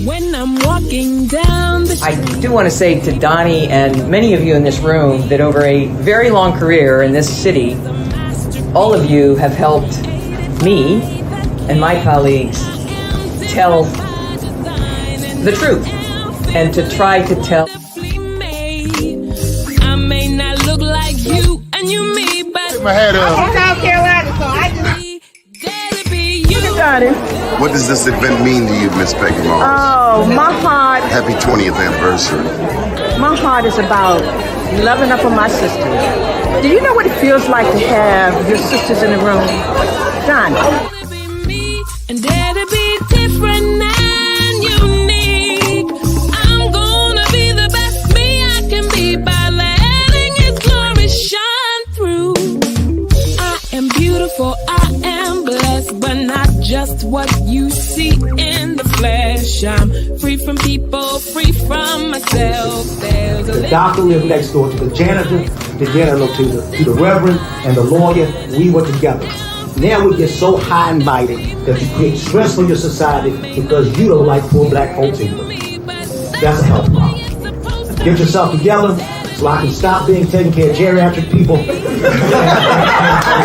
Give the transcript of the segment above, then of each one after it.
When I'm walking down the street. I do want to say to Doni and many of you in this room that over a very long career in this city, all of you have helped me and my colleagues tell the truth and to try to tell. I may not look like you and you me, but my head up. I'm South Carolina, so I just. What does this event mean to you, Miss Peggy Moss? Oh, my heart. Happy 20th anniversary. My heart is about loving up on my sisters. Do you know what it feels like to have your sisters in the room? Done. And dare to be different and unique. I'm gonna be the best me I can be by letting His glory shine through. I am beautiful, I am blessed, but not just what you see in the flesh. I'm free from people, free from myself. The doctor lived next door to the janitor to the reverend and the lawyer. We were together. Now we get so high and mighty that you create stress for your society because you don't like poor black folks either. That's a health problem. Get yourself together so I can stop being taking care of geriatric people and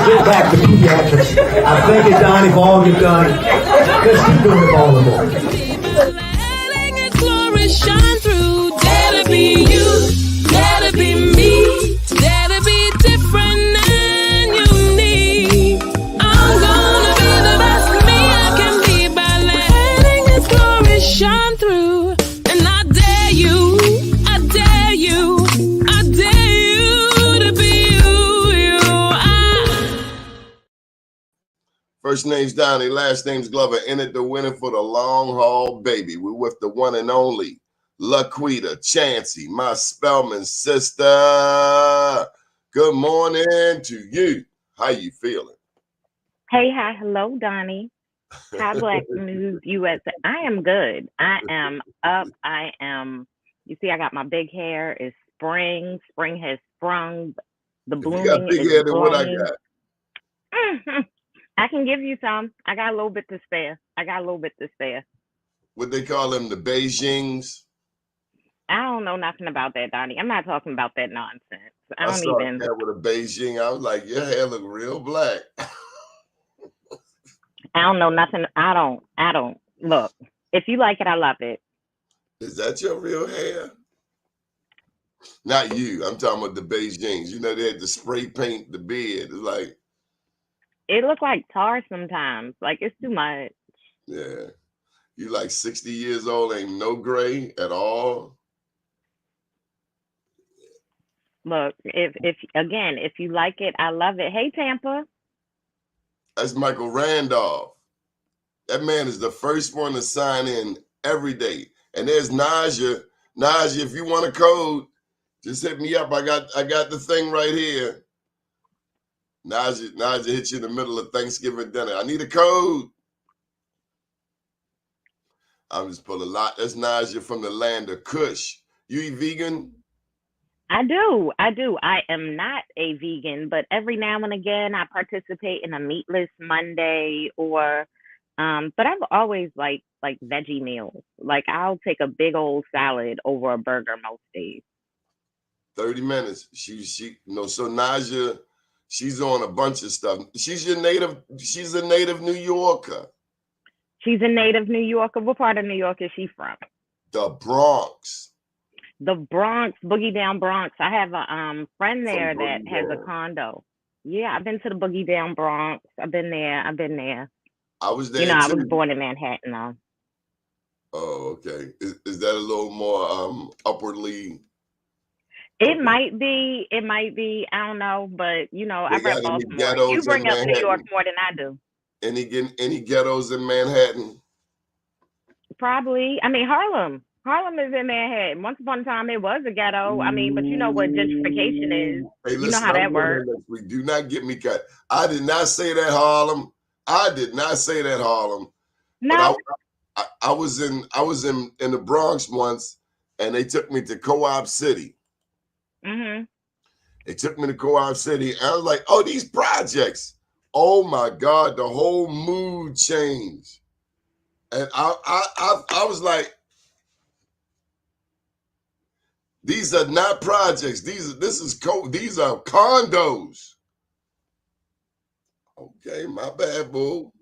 get back to pediatrics. I thank you, Doni, for all you've done. Let's keep doing it all the more. Letting His glory shine through. Dare to be you, dare to be me, dare to be different and unique. I'm gonna be the best me I can be by letting His glory shine through. And I dare you, I dare you, I dare you to be you. First name's Doni, last name's Glover. In it, the winner for the long haul, baby. We're with the one and only Quida, Chancey, my Spellman sister. Good morning to you. How you feeling? Hey, hi, hello, Doni. Hi, Black News USA. I am good. I am up. You see, I got my big hair. It's spring. Spring has sprung. The If blooming you got big is hair than what I blowing. got. I can give you some. I got a little bit to spare. What they call them, the Beijings. I don't know nothing about that, Doni. I'm not talking about that nonsense. I I don't saw even. a cat with a Beijing. I was like, your hair look real black. I don't know nothing. I don't. Look, if you like it, I love it. Is that your real hair? Not you. I'm talking about the Beijings. You know, they had to spray paint the beard. It's like, It look like tar sometimes. Like, it's too much. yeah. You like 60 years old, ain't no gray at all. Look, if you like it, I love it. Hey, Tampa. That's Michael Randolph. That man is the first one to sign in every day. And there's Naja. Naja, if you want a code, just hit me up. I got the thing right here. Naja hit you in the middle of Thanksgiving dinner. I need a code. I'm just pulling a lot. That's Naja from the land of Kush. You eat vegan? I do. I am not a vegan, but every now and again I participate in a meatless Monday or but I've always liked like veggie meals. Like I'll take a big old salad over a burger most days. 30 minutes. So Naja, she's on a bunch of stuff. She's a native New Yorker. She's a native New Yorker. What part of New York is she from? The Bronx. The Bronx, Boogie Down Bronx. I have a friend there that has a condo. Yeah, I've been to the Boogie Down Bronx. I've been there. I was there. You know, I was born in Manhattan though. Oh, okay. Is that a little more upwardly? It might be. I don't know, but you know, I read Baltimore. You bring up New York more than I do. Any ghettos in Manhattan? Probably. I mean, Harlem. Harlem is in Manhattan. Once upon a time, it was a ghetto. I mean, but you know what gentrification is. Hey, listen, you know how that works. We do not get me cut. I did not say that, Harlem. No. But I was in the Bronx once, and they took me to Co-op City. Mm-hmm. They took me to Co-op City, and I was like, "Oh, these projects! Oh my God, the whole mood changed." And I was like, These are not projects. These are condos. Okay, my bad, boo.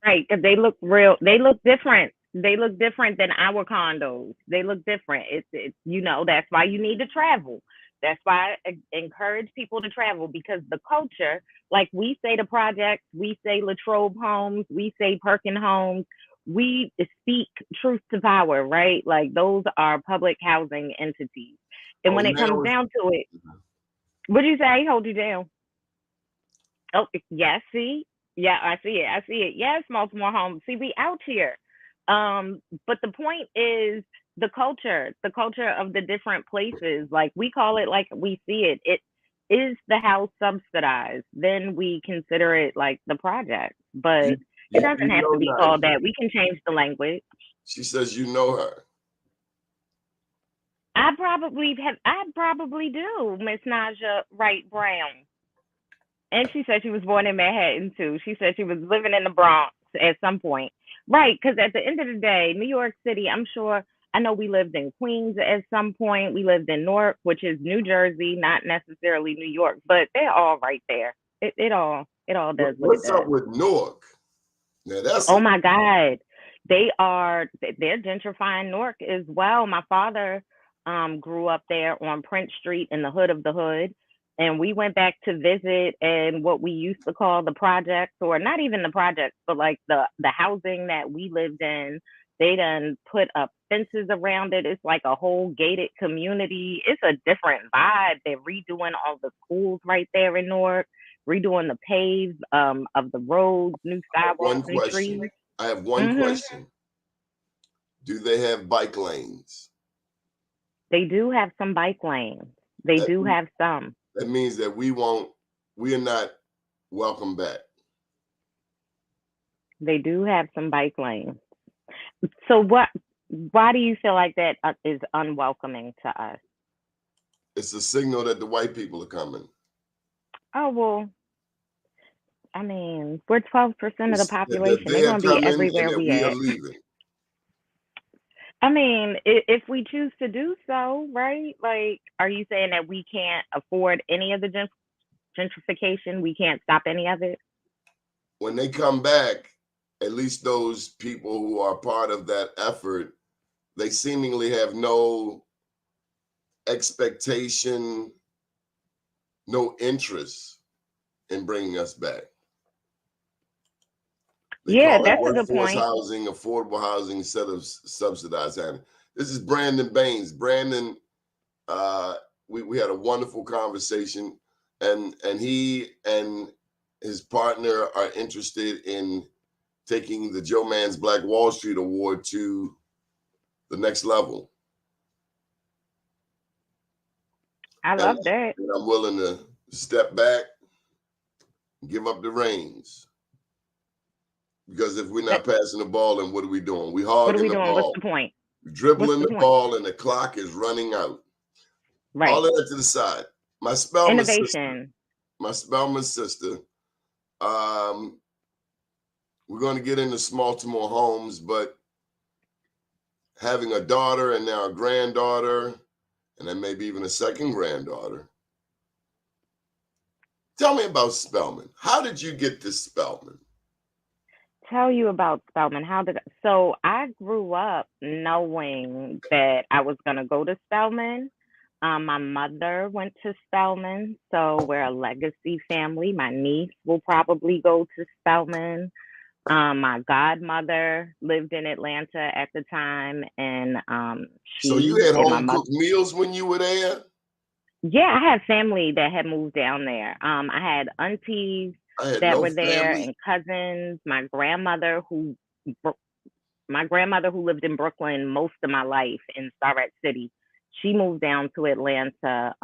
Right, because they look real. They look different. They look different than our condos. They look different. It's that's why you need to travel. That's why I encourage people to travel, because the culture, like we say the projects, we say Latrobe Homes, we say Perkin Homes, we speak truth to power, right? Like those are public housing entities. And Oh, when it comes down to it, what do you say? Hold you down. Oh, yeah, see? Yeah, I see it. I see it. Yes, Smalltimore Homes. See, we out here. But the point is the culture of the different places. Like we call it like we see it. It is the house subsidized. Then we consider it like the project. But it doesn't have to be called that. We can change the language. She says you know her. I probably do, Miss Naja Wright Brown. And she said she was born in Manhattan too. She said she was living in the Bronx at some point. Right, because at the end of the day, New York City, I know we lived in Queens at some point. We lived in Newark, which is New Jersey, not necessarily New York, but they're all right there. It all does. What's up with Newark? Now Oh my God. They're gentrifying Newark as well. My father grew up there on Prince Street in the hood of the hood. And we went back to visit and what we used to call the projects, or not even the projects, but like the housing that we lived in. They done put up fences around it. It's like a whole gated community. It's a different vibe. They're redoing all the schools right there in Newark, redoing the paves of the roads, new sidewalks, new trees. I have one question. Do they have bike lanes? They do have some bike lanes. They do have some. That means that we are not welcome back. They do have some bike lanes. So why do you feel like that is unwelcoming to us? It's a signal that the white people are coming. Oh, well, I mean, we're 12% of the population. They're going to be everywhere we are leaving. I mean, if we choose to do so, right? Like, are you saying that we can't afford any of the gentrification? We can't stop any of it? When they come back, at least those people who are part of that effort, they seemingly have no expectation, no interest in bringing us back. Yeah, that's a good point. Housing, affordable housing instead of subsidized housing. This is Brandon Baines. Brandon, we had a wonderful conversation, and he and his partner are interested in taking the Joe Mann's Black Wall Street Award to the next level. I love that. And I'm willing to step back, give up the reins. Because if we're not passing the ball, then what are we doing? We hogging the ball. What's the point? We're dribbling the ball, and the clock is running out. Right. All that to the side. My Spellman Innovation. Sister. We're going to get into Smalltimore Homes, but having a daughter and now a granddaughter, and then maybe even a second granddaughter. Tell me about Spellman. How did you get to Spellman? Tell you about Spellman. So I grew up knowing that I was going to go to Spellman. My mother went to Spellman, so we're a legacy family. My niece will probably go to Spellman. My godmother lived in Atlanta at the time, and so you had home cooked meals when you were there? Yeah, I had family that had moved down there. I had aunties that were there and cousins. My grandmother who lived in Brooklyn most of my life in Starrett City, she moved down to Atlanta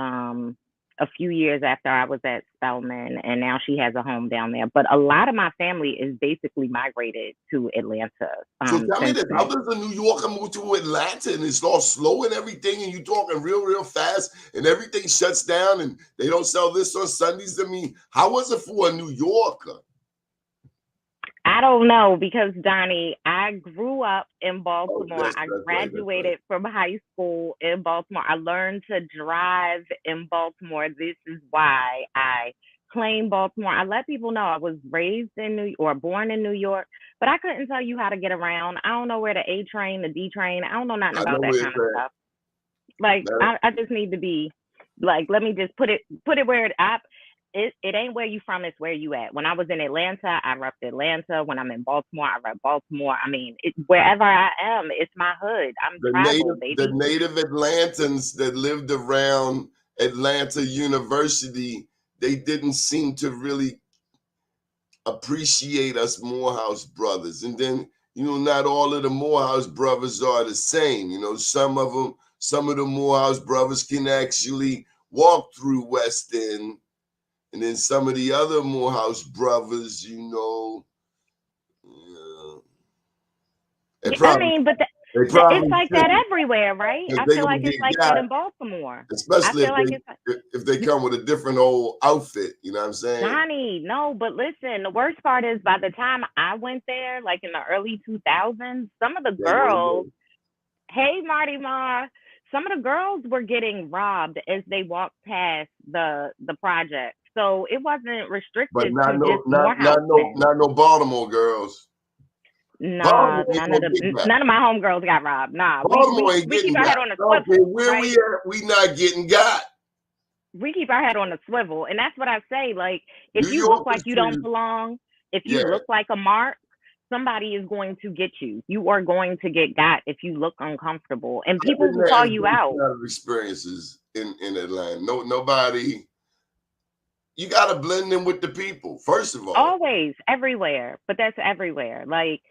a few years after I was at Spellman, and now she has a home down there. But a lot of my family is basically migrated to Atlanta. So tell me this, how does a New Yorker move to Atlanta and it's all slow and everything, and you talking real fast and everything shuts down and they don't sell this on Sundays? I mean, how was it for a New Yorker? I don't know because Donnie, I grew up in Baltimore. Yes, I that's right. That's right. graduated from high school in Baltimore. I learned to drive in Baltimore. This is why I claim Baltimore. I let people know I was raised in born in New York, but I couldn't tell you how to get around. I don't know where the A train, the D train. I don't know nothing I about know that where kind it's of at. stuff. Like I just need to be like, let me just put it where it ain't where you from, it's where you at. When I was in Atlanta, I repped Atlanta. When I'm in Baltimore, I rep Baltimore. I mean, wherever I am, it's my hood. I'm tribal, baby. The native Atlantans that lived around Atlanta University, they didn't seem to really appreciate us Morehouse brothers. And then, not all of the Morehouse brothers are the same. Some of the Morehouse brothers can actually walk through West End. And then some of the other Morehouse brothers, but they probably it's like that everywhere, right? I feel like it's like that in Baltimore. Especially if they come with a different old outfit, you know what I'm saying? Donnie, no, but listen, the worst part is by the time I went there, like in the early 2000s, some of the girls, hey Marty Ma, some of the girls were getting robbed as they walked past the project. So it wasn't restricted but to just Morehouse men. not no Baltimore girls. Nah, none of my homegirls got robbed. Nah, we keep our head on the swivel. Okay, where we at? We not getting got. We keep our head on the swivel, and that's what I say. Like, if you look like you don't belong, if you look like a mark, somebody is going to get you. You are going to get got if you look uncomfortable, and people will call you out. Experiences in Atlanta. Nobody. You got to blend in with the people, first of all. Always, everywhere, but that's everywhere. Like,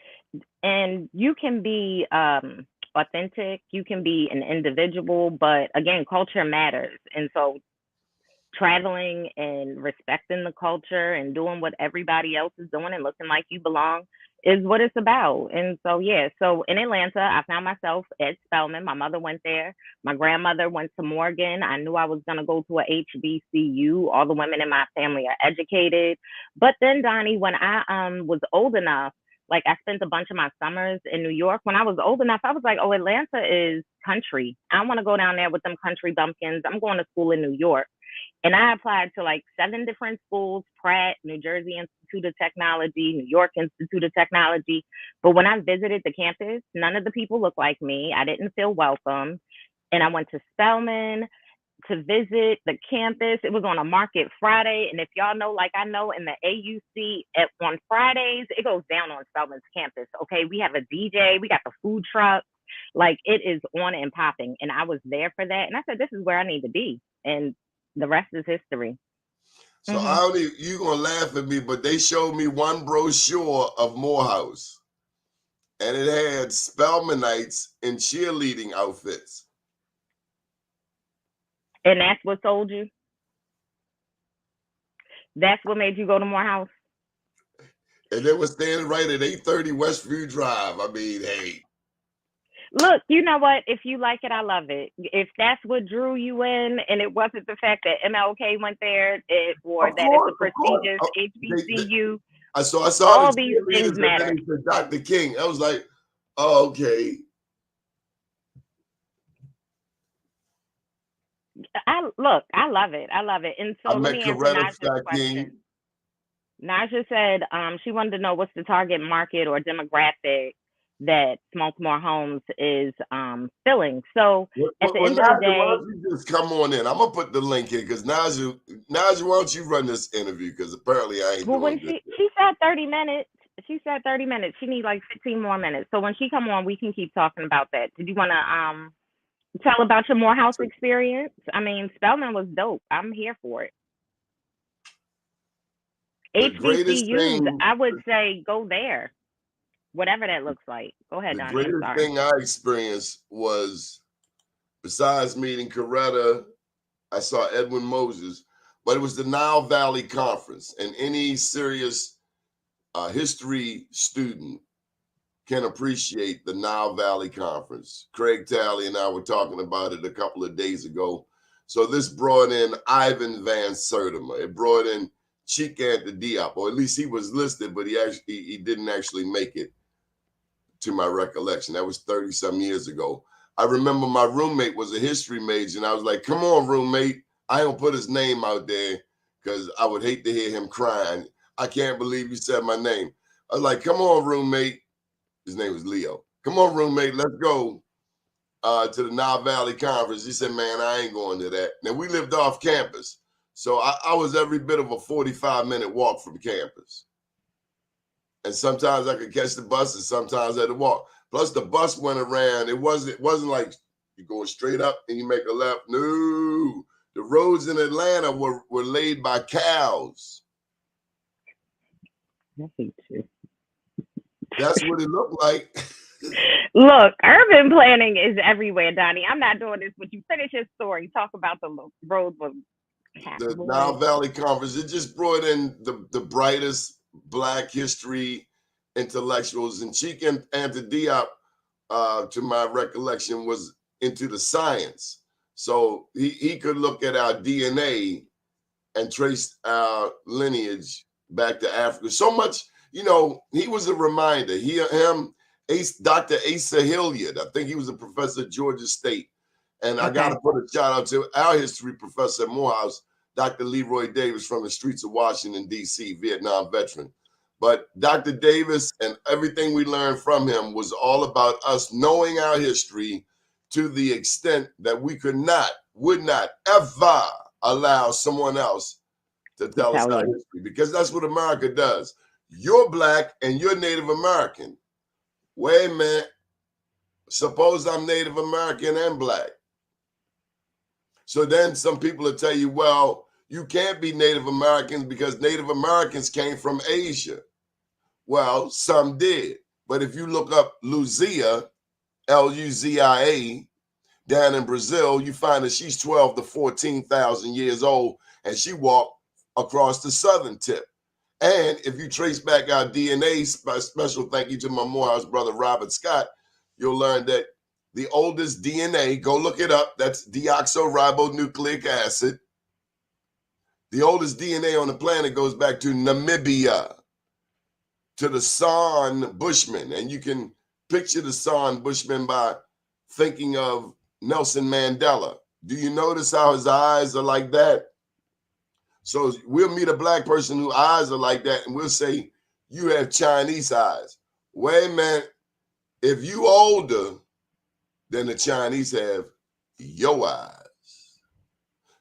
and you can be authentic, you can be an individual, but again, culture matters. And so traveling and respecting the culture and doing what everybody else is doing and looking like you belong is what it's about. And so, yeah, so in Atlanta, I found myself at Spelman. My mother went there. My grandmother went to Morgan. I knew I was going to go to a HBCU. All the women in my family are educated. But then, Donnie, when I was old enough, like I spent a bunch of my summers in New York. When I was old enough, I was like, oh, Atlanta is country. I want to go down there with them country bumpkins. I'm going to school in New York. And I applied to like 7 different schools: Pratt, New Jersey Institute of Technology, New York Institute of Technology. But when I visited the campus, none of the people looked like me. I didn't feel welcome. And I went to Spelman to visit the campus. It was on a market Friday. And if y'all know, like I know, in the AUC on Fridays, it goes down on Spelman's campus. Okay, we have a DJ, we got the food truck. Like, it is on and popping. And I was there for that. And I said, this is where I need to be. And the rest is history. So you're going to laugh at me, but they showed me one brochure of Morehouse, and it had Spelmanites in cheerleading outfits. And that's what sold you? That's what made you go to Morehouse? And they were standing right at 830 Westview Drive. I mean, hey. Look, you know what? If you like it, I love it. If that's what drew you in, and it wasn't the fact that MLK went there, or that it's a prestigious HBCU, I saw all these things matter. Dr. King. I was like, oh, okay. I love it. I love it. And so let me answer Naja's question. Naja said she wanted to know what's the target market or demographic that Smalltimore Homes is filling. So at the end of the day, why don't you just come on in? I'm gonna put the link in because Naja, why don't you run this interview? Because apparently I ain't. Well, when she said 30 minutes, she said 30 minutes. She needs like 15 more minutes. So when she come on, we can keep talking about that. Did you want to tell about your Morehouse experience? I mean, Spelman was dope. I'm here for it. HBCUs, I would say go there. Whatever that looks like. Go ahead, Donnie. The greatest thing I experienced was, besides meeting Coretta, I saw Edwin Moses, but it was the Nile Valley Conference. And any serious history student can appreciate the Nile Valley Conference. Craig Talley and I were talking about it a couple of days ago. So this brought in Ivan Van Sertima. It brought in Chika Diop, or at least he was listed, but he didn't actually make it, to my recollection. That was 30-some years ago. I remember my roommate was a history major, and I was like, come on, roommate. I don't put his name out there because I would hate to hear him crying. I can't believe you said my name. I was like, come on, roommate. His name was Leo. Come on, roommate, let's go to the Nile Valley Conference. He said, man, I ain't going to that. Now, we lived off campus, so I was every bit of a 45-minute walk from campus. And sometimes I could catch the bus, and sometimes I had to walk. Plus, the bus went around. It wasn't like you going straight up and you make a left. No, the roads in Atlanta were laid by cows. I hate you. That's what it looked like. Look, urban planning is everywhere, Donnie. I'm not doing this, but you finish your story. Talk about the roads with The Nile Valley Conference, it just brought in the brightest Black history intellectuals. And Chika Diop, to my recollection, was into the science. So he could look at our DNA and trace our lineage back to Africa. So much, you know, he was a reminder. Dr. Asa Hilliard, I think he was a professor at Georgia State. And I got to put a shout out to our history professor at Morehouse, Dr. Leroy Davis from the streets of Washington, D.C., Vietnam veteran. But Dr. Davis and everything we learned from him was all about us knowing our history to the extent that we would not ever allow someone else to tell us our history, because that's what America does. You're Black and you're Native American. Wait a minute. Suppose I'm Native American and Black. So then some people will tell you, well, you can't be Native Americans because Native Americans came from Asia. Well, some did. But if you look up Luzia, Luzia, down in Brazil, you find that she's 12 to 14,000 years old, and she walked across the southern tip. And if you trace back our DNA, special thank you to my Morehouse brother, Robert Scott, you'll learn that the oldest DNA, go look it up, that's deoxyribonucleic acid. The oldest DNA on the planet goes back to Namibia, to the San Bushmen. And you can picture the San Bushmen by thinking of Nelson Mandela. Do you notice how his eyes are like that? So we'll meet a Black person whose eyes are like that, and we'll say, you have Chinese eyes. Wait a minute. If you older than the Chinese have your eyes.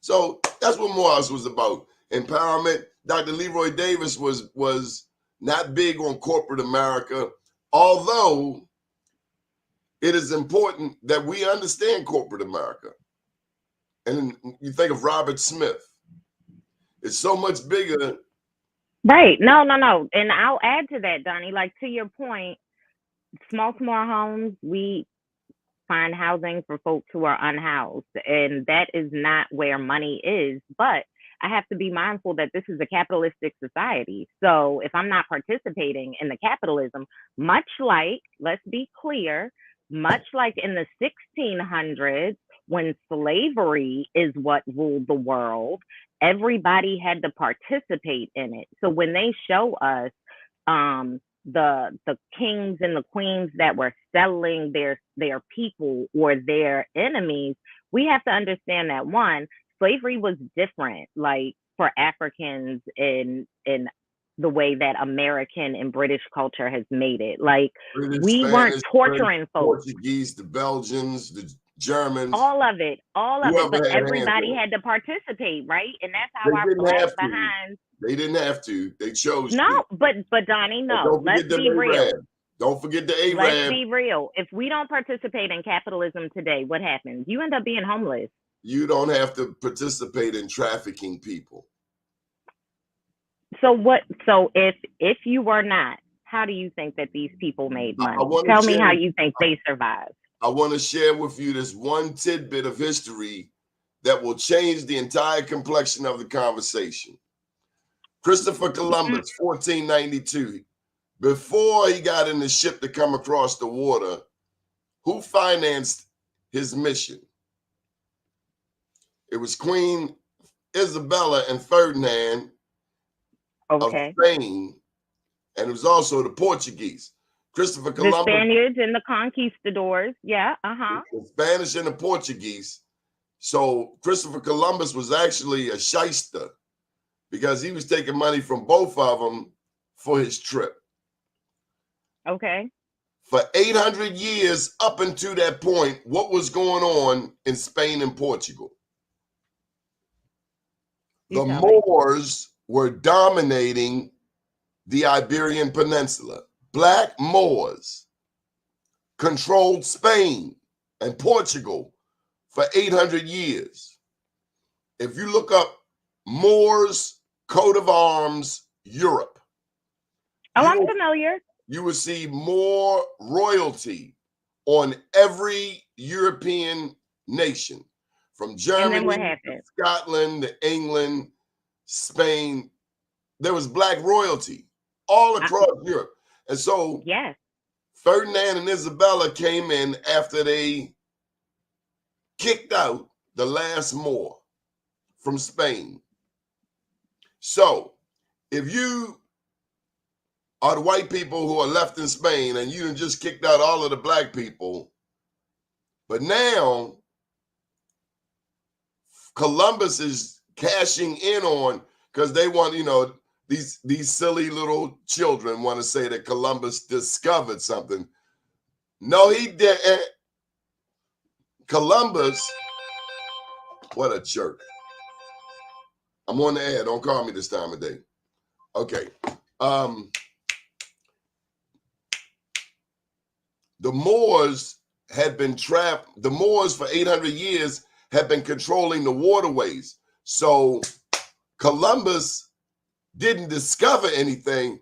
So that's what Morehouse was about. Empowerment. Dr. Leroy Davis was not big on corporate America, although it is important that we understand corporate America. And you think of Robert Smith. It's so much bigger. Right. No. And I'll add to that, Donnie, like to your point, Smalltimore Homes, we find housing for folks who are unhoused. And that is not where money is. But I have to be mindful that this is a capitalistic society. So if I'm not participating in the capitalism, much like, let's be clear, much like in the 1600s, when slavery is what ruled the world, everybody had to participate in it. So when they show us the kings and the queens that were selling their people or their enemies, we have to understand that, one, slavery was different, like for Africans in the way that American and British culture has made it. Like British, we Spanish, weren't torturing folks. Portuguese, the Belgians, the Germans. All of it. But everybody had to participate, right? And that's how our Black behinds. They didn't have to. They chose No, to. But Donnie, no. Let's be real. Don't forget the Arab. Let's be real. If we don't participate in capitalism today, what happens? You end up being homeless. You don't have to participate in trafficking people. So what? So if you were not, how do you think that these people made money? Tell me how you think they survived. I want to share with you this one tidbit of history that will change the entire complexion of the conversation. Christopher Columbus, 1492. Before he got in the ship to come across the water, who financed his mission? It was Queen Isabella and Ferdinand. of Okay. Spain, and it was also the Portuguese. Christopher The Columbus, Spaniards and the conquistadors. Yeah. the Spanish and the Portuguese. So Christopher Columbus was actually a shyster because he was taking money from both of them for his trip. Okay. For 800 years up until that point, what was going on in Spain and Portugal? The Moors were dominating the Iberian Peninsula. Black Moors controlled Spain and Portugal for 800 years. If you look up Moors coat of arms, Europe, I'm familiar. you will see more royalty on every European nation, from Germany to Scotland to England, Spain. There was black royalty all across Europe. And so Ferdinand and Isabella came in after they kicked out the last Moor from Spain. So if you are the white people who are left in Spain and you just kicked out all of the black people, but now Columbus is cashing in on, because they want, these silly little children want to say that Columbus discovered something. No, he didn't. Columbus, what a jerk. I'm on the air. Don't call me this time of day. Okay. The Moors had been trapped. The Moors for 800 years had been controlling the waterways. So Columbus didn't discover anything.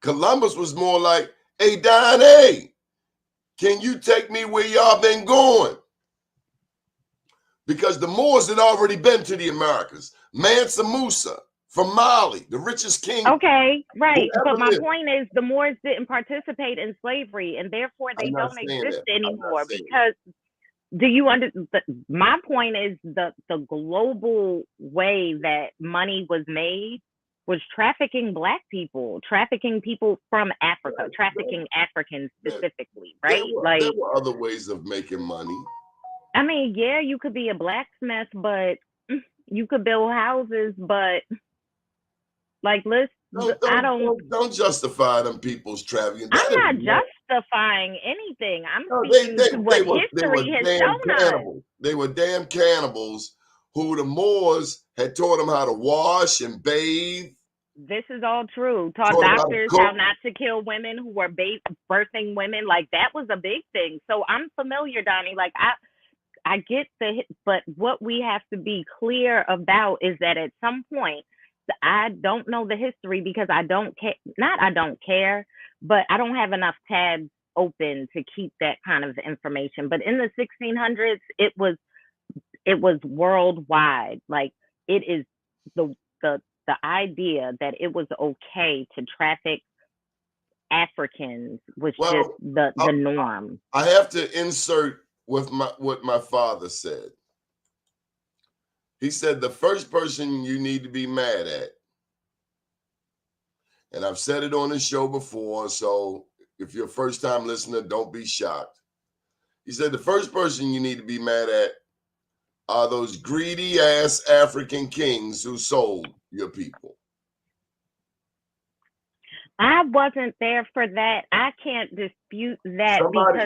Columbus was more like, hey, Donnie, can you take me where y'all been going? Because the Moors had already been to the Americas. Mansa Musa from Mali, the richest king. Okay, right. But my point is the Moors didn't participate in slavery, and therefore they don't exist anymore. Because do you understand? My point is the global way that money was made was trafficking black people, trafficking people from Africa, trafficking Africans specifically, right? There were other ways of making money. I mean, yeah, you could be a blacksmith, but you could build houses, but like, don't justify them people's trafficking. I'm not justifying anything. I'm speaking to what history has shown us. They were damn cannibals who the Moors had taught them how to wash and bathe. This is all true. Taught doctors how not to kill women who were birthing women. Like, that was a big thing. So I'm familiar, Donnie. Like, I get but what we have to be clear about is that at some point, I don't know the history because I don't care. Not I don't care, but I don't have enough tabs open to keep that kind of information. But in the 1600s, it was worldwide. Like, it is the idea that it was okay to traffic Africans was just the norm. I have to insert with what my father said. He said the first person you need to be mad at, and I've said it on the show before, so if you're a first-time listener, don't be shocked. He said the first person you need to be mad at are those greedy-ass African kings who sold your people. I wasn't there for that. I can't dispute that.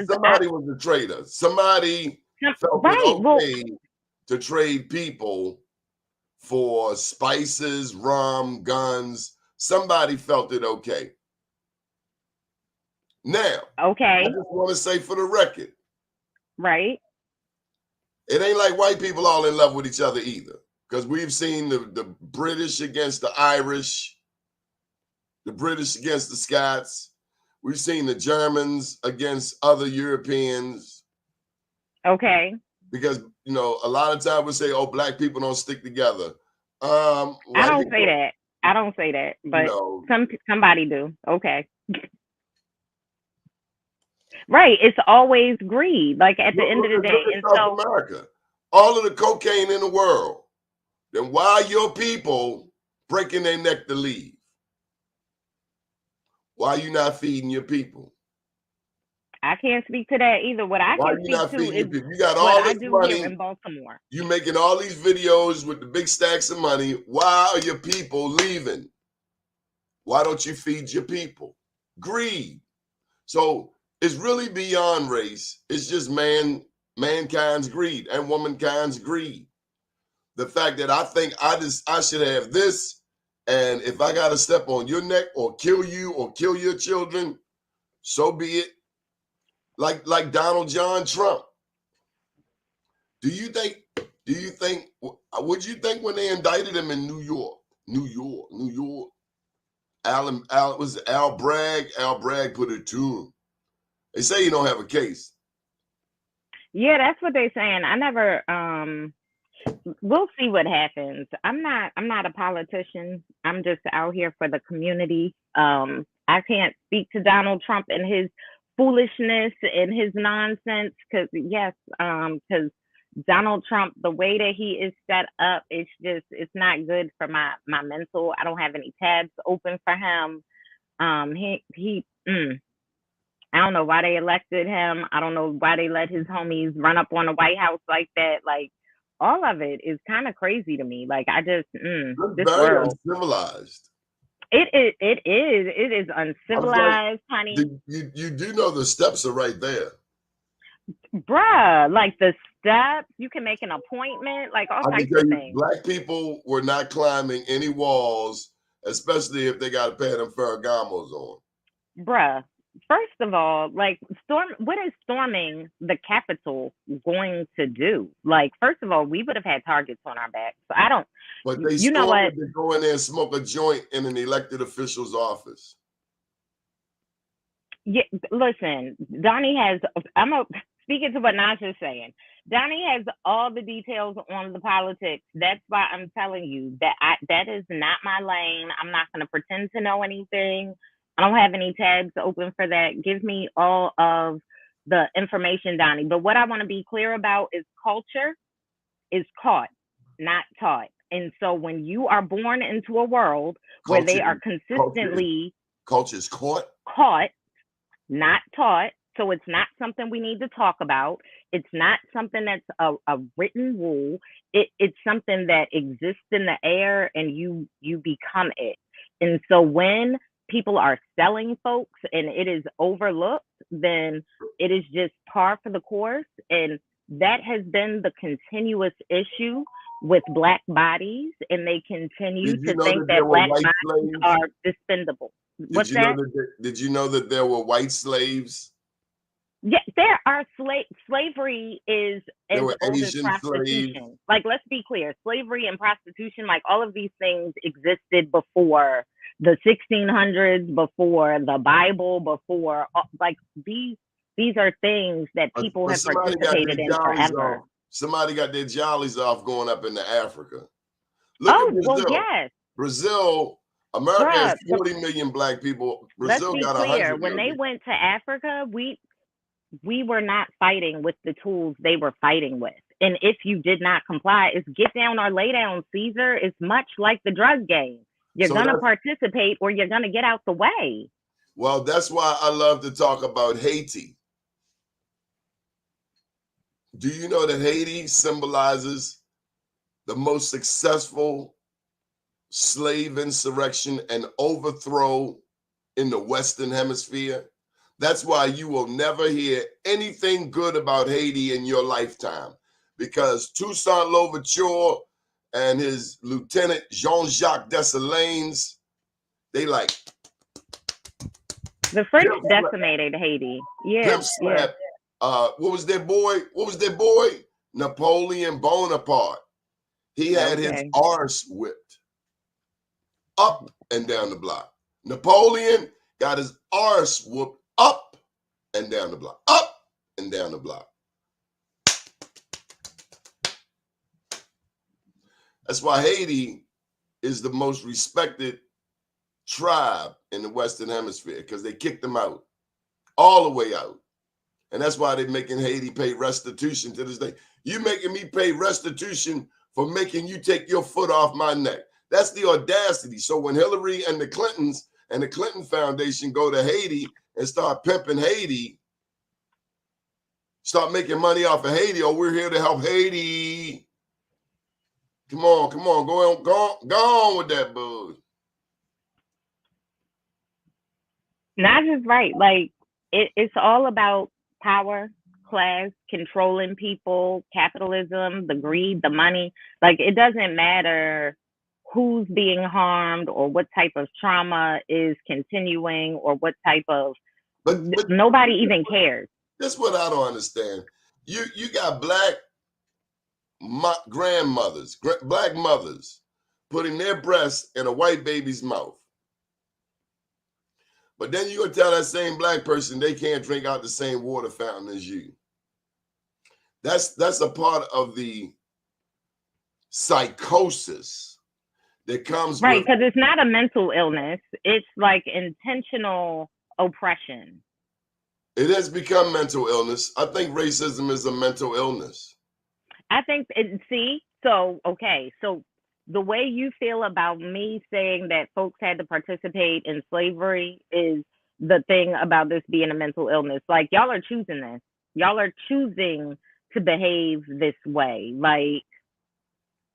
Somebody was a traitor. Somebody felt it okay to trade people for spices, rum, guns. Somebody felt it okay. Now, I just want to say for the record, right? It ain't like white people all in love with each other either, because we've seen the British against the Irish, the British against the Scots. We've seen the Germans against other Europeans. Okay. Because, a lot of times we say, oh, black people don't stick together. I don't say that. I don't say that, but somebody do. Okay. Right. It's always greed. Like, at the end of the day. And so America, all of the cocaine in the world, then why are your people breaking their neck to leave? Why are you not feeding your people? I can't speak to that either. What I Why can are you speak not to feeding your is people? You got what all I this do here money. in Baltimore. You making all these videos with the big stacks of money. Why are your people leaving? Why don't you feed your people? Greed. So it's really beyond race. It's just mankind's greed and womankind's greed. The fact that I think I should have this, and if I gotta step on your neck or kill you or kill your children, so be it. Like Donald John Trump. Would you think when they indicted him in New York? Al Bragg put it to him. They say you don't have a case. Yeah, that's what they're saying. I never we'll see what happens. I'm not a politician. I'm just out here for the community. I can't speak to Donald Trump and his foolishness and his nonsense because Donald Trump, the way that he is set up, it's not good for my mental. I don't have any tabs open for him. I don't know why they elected him. I don't know why they let his homies run up on the White House like that. Like, all of it is kind of crazy to me. Like, I just, this very world. uncivilized. It is uncivilized, honey. You do know the steps are right there. Bruh, like the steps, you can make an appointment, like all types of things. Black people were not climbing any walls, especially if they got a pair of Ferragamos on. Bruh, first of all, like what is storming the Capitol going to do? Like, first of all, we would have had targets on our backs. So I don't. But they stormed to go in there and smoke a joint in an elected official's office. Yeah, listen, Doni has. Speaking to what Nasha's saying, Doni has all the details on the politics. That's why I'm telling you that is not my lane. I'm not going to pretend to know anything. I don't have any tabs open for that. Give me all of the information, Doni. But what I want to be clear about is culture is caught, not taught. And so when you are born into a world where they are consistently culture's caught, not taught. So it's not something we need to talk about. It's not something that's a written rule. It's something that exists in the air and you become it. And so when people are selling folks and it is overlooked, then it is just par for the course. And that has been the continuous issue with Black bodies, and they continue to think that Black bodies are expendable. What's that? Did you know that there were white slaves? Yeah, there are slavery is as old as prostitution. Slaves. Like, let's be clear, slavery and prostitution, like all of these things existed before the 1600s, before the Bible, before like these are things that people have participated in forever. Somebody got their jollies off going up into Africa. Look at Brazil. Well, yes. Brazil, America has 40 million Black people. Brazil got 100 million. When they went to Africa, we were not fighting with the tools they were fighting with. And if you did not comply, it's get down or lay down, Caesar. It's much like the drug game. You're going to participate or you're going to get out the way. Well, that's why I love to talk about Haiti. Do you know that Haiti symbolizes the most successful slave insurrection and overthrow in the Western Hemisphere? That's why you will never hear anything good about Haiti in your lifetime, because Toussaint Louverture and his lieutenant Jean-Jacques Dessalines, they like the French decimated Haiti. Yeah. What was their boy? Napoleon Bonaparte. He had his arse whipped up and down the block. Napoleon got his arse whooped up and down the block. Up and down the block. That's why Haiti is the most respected tribe in the Western Hemisphere, because they kicked them out, all the way out. And that's why they're making Haiti pay restitution to this day. You making me pay restitution for making you take your foot off my neck. That's the audacity. So when Hillary and the Clintons and the Clinton Foundation go to Haiti and start pimping Haiti, start making money off of Haiti. Oh, we're here to help Haiti. Come on, go on with that buzz. Not just right. Like it's all about power, class, controlling people, capitalism, the greed, the money. Like it doesn't matter who's being harmed or what type of trauma is continuing or what type of But nobody even cares. That's what I don't understand. You got black grandmothers, black mothers putting their breasts in a white baby's mouth. But then you gonna tell that same black person they can't drink out the same water fountain as you. That's a part of the psychosis that comes right, with, because it's not a mental illness. It's like intentional oppression. it has become mental illness. I think racism is a mental illness. I think, so the way you feel about me saying that folks had to participate in slavery is the thing about this being a mental illness. Like, y'all are choosing this. Y'all are choosing to behave this way. Like,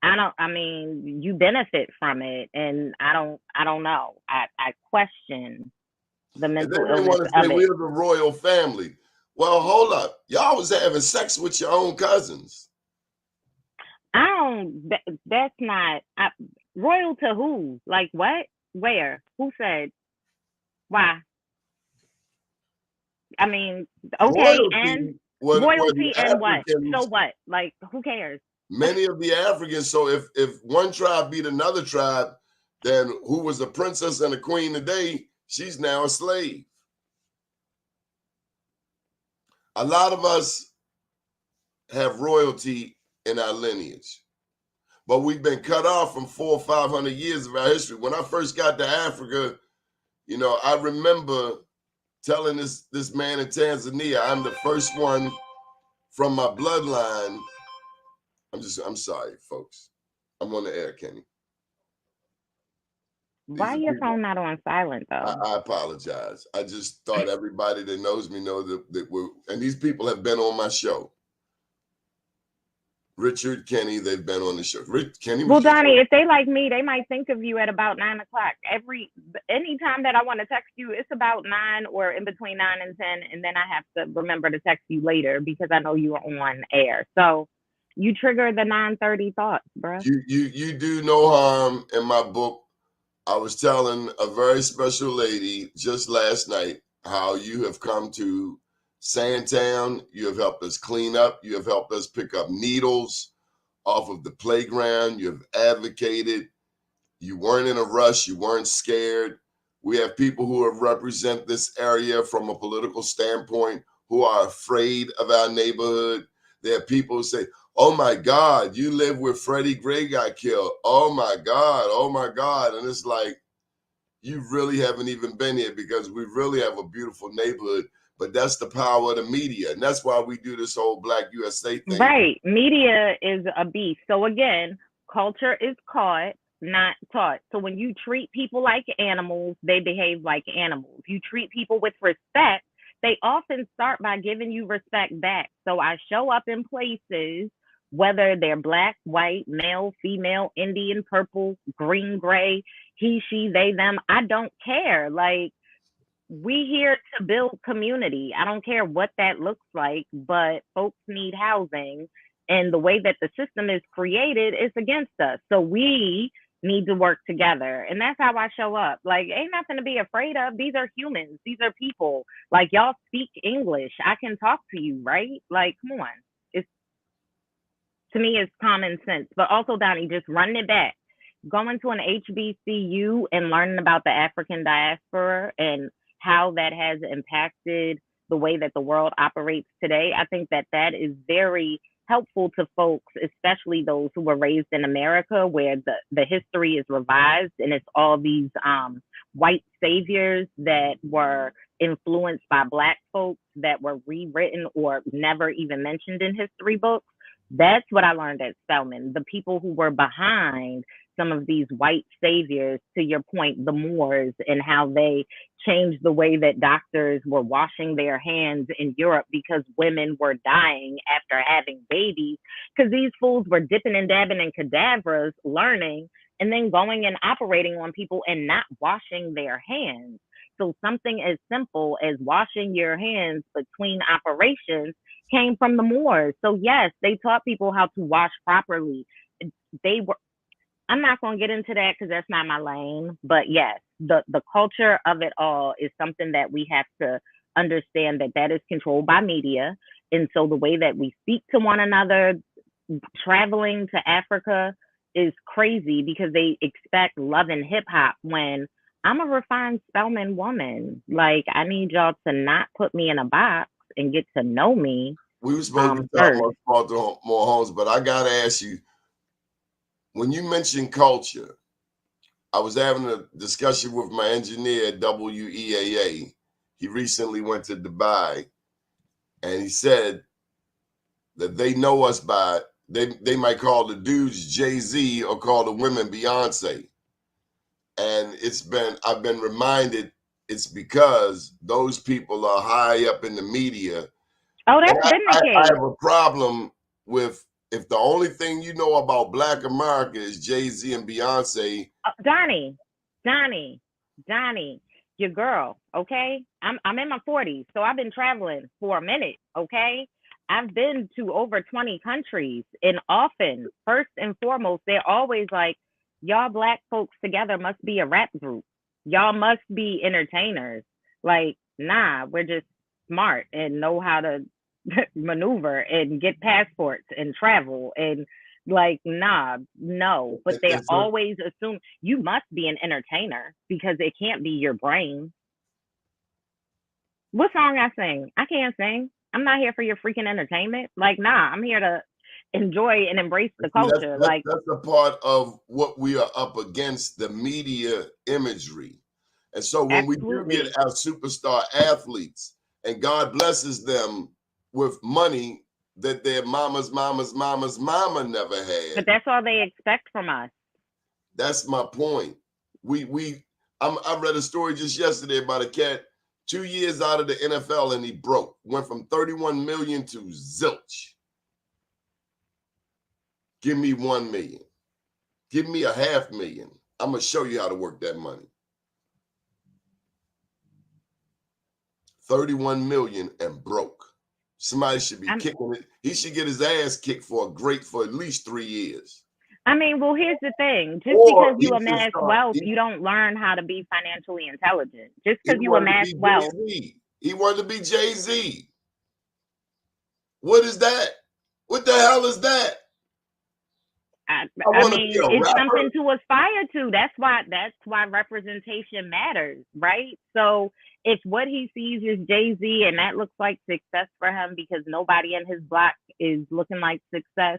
you benefit from it, and I don't know. I question the mental illness want to say of it. we're the royal family. Well, hold up. Y'all was having sex with your own cousins. That's not royal to who? Like what? Where? Who said? Why? I mean, okay, and royalty and what? So what? Like, who cares? Many of the Africans. So if one tribe beat another tribe, then who was a princess and a queen today, she's now a slave. A lot of us have royalty in our lineage, but we've been cut off from 400 or 500 years of our history. When I first got to Africa, I remember telling this man in Tanzania, I'm the first one from my bloodline. I'm sorry, folks. I'm on the air, Kenny. Why your phone not on silent though? I apologize. I just thought everybody that knows me know that we're, and these people have been on my show. Richard, Kenny, they've been on the show. Kenny. Well, Donnie, if they like me, they might think of you at about 9 o'clock. Anytime that I want to text you, it's about 9 or in between 9 and 10, and then I have to remember to text you later because I know you are on air. So you trigger the 9:30 thoughts, bro. You do no harm. In my book, I was telling a very special lady just last night how you have come to Sandtown. You have helped us clean up. You have helped us pick up needles off of the playground. You have advocated. You weren't in a rush. You weren't scared. We have people who represent this area from a political standpoint who are afraid of our neighborhood. There are people who say, oh my God, you live where Freddie Gray got killed. Oh my God. And it's like, you really haven't even been here because we really have a beautiful neighborhood. But that's the power of the media. And that's why we do this whole Black USA thing. Right. Media is a beast. So again, culture is caught, not taught. So when you treat people like animals, they behave like animals. You treat people with respect, they often start by giving you respect back. So I show up in places, whether they're black, white, male, female, Indian, purple, green, gray, he, she, they, them. I don't care. Like, we here to build community. I don't care what that looks like, but folks need housing. And the way that the system is created is against us. So we need to work together. And that's how I show up. Like, ain't nothing to be afraid of. These are humans. These are people. Like, y'all speak English. I can talk to you, right? Like, come on. To me, it's common sense. But also, Donnie, just running it back. Going to an HBCU and learning about the African diaspora and how that has impacted the way that the world operates today, I think that is very helpful to folks, especially those who were raised in America, where the history is revised and it's all these white saviors that were influenced by Black folks that were rewritten or never even mentioned in history books. That's what I learned at Spelman. The people who were behind some of these white saviors, to your point, the Moors, and how they changed the way that doctors were washing their hands in Europe because women were dying after having babies, because these fools were dipping and dabbing in cadavers, learning, and then going and operating on people and not washing their hands. So something as simple as washing your hands between operations came from the Moors. So yes, they taught people how to wash properly. They were, I'm not going to get into that because that's not my lane, but yes, the culture of it all is something that we have to understand, that that is controlled by media. And so the way that we speak to one another, traveling to Africa is crazy because they expect love and hip hop when I'm a refined Spelman woman. Like, I need y'all to not put me in a box and get to know me. We were supposed to be first. talking about Smalltimore Homes, but I got to ask you, when you mentioned culture, I was having a discussion with my engineer at WEAA. He recently went to Dubai, and he said that they know us by, they might call the dudes Jay-Z or call the women Beyonce. And I've been reminded it's because those people are high up in the media. Oh, that's been the case. I have a problem with, if the only thing you know about Black America is Jay-Z and Beyonce. Donnie, your girl, okay? I'm in my 40s, so I've been traveling for a minute, okay? I've been to over 20 countries, and often, first and foremost, they're always like, y'all Black folks together must be a rap group. Y'all must be entertainers. Like, nah, we're just smart and know how to maneuver and get passports and travel, and like, nah, no. But they always assume you must be an entertainer because it can't be your brain. What song I sing? I can't sing. I'm not here for your freaking entertainment. Like, nah, I'm here to enjoy and embrace the culture. That's a part of what we are up against, the media imagery. And so when we do get our superstar athletes, and God blesses them with money that their mama's mama never had. But that's all they expect from us. That's my point. I read a story just yesterday about a cat 2 years out of the NFL and he broke. Went from 31 million to zilch. Give me 1 million. Give me $500,000. I'm going to show you how to work that money. 31 million and broke. Somebody should be kicking it. He should get his ass kicked for at least 3 years. I mean, well, here's the thing. Just because you amass wealth, you don't learn how to be financially intelligent. Just because you amass wealth. He wanted to be Jay-Z. What is that? What the hell is that? I mean, it's something to aspire to. That's why representation matters, right? So if what he sees is Jay-Z and that looks like success for him because nobody in his block is looking like success,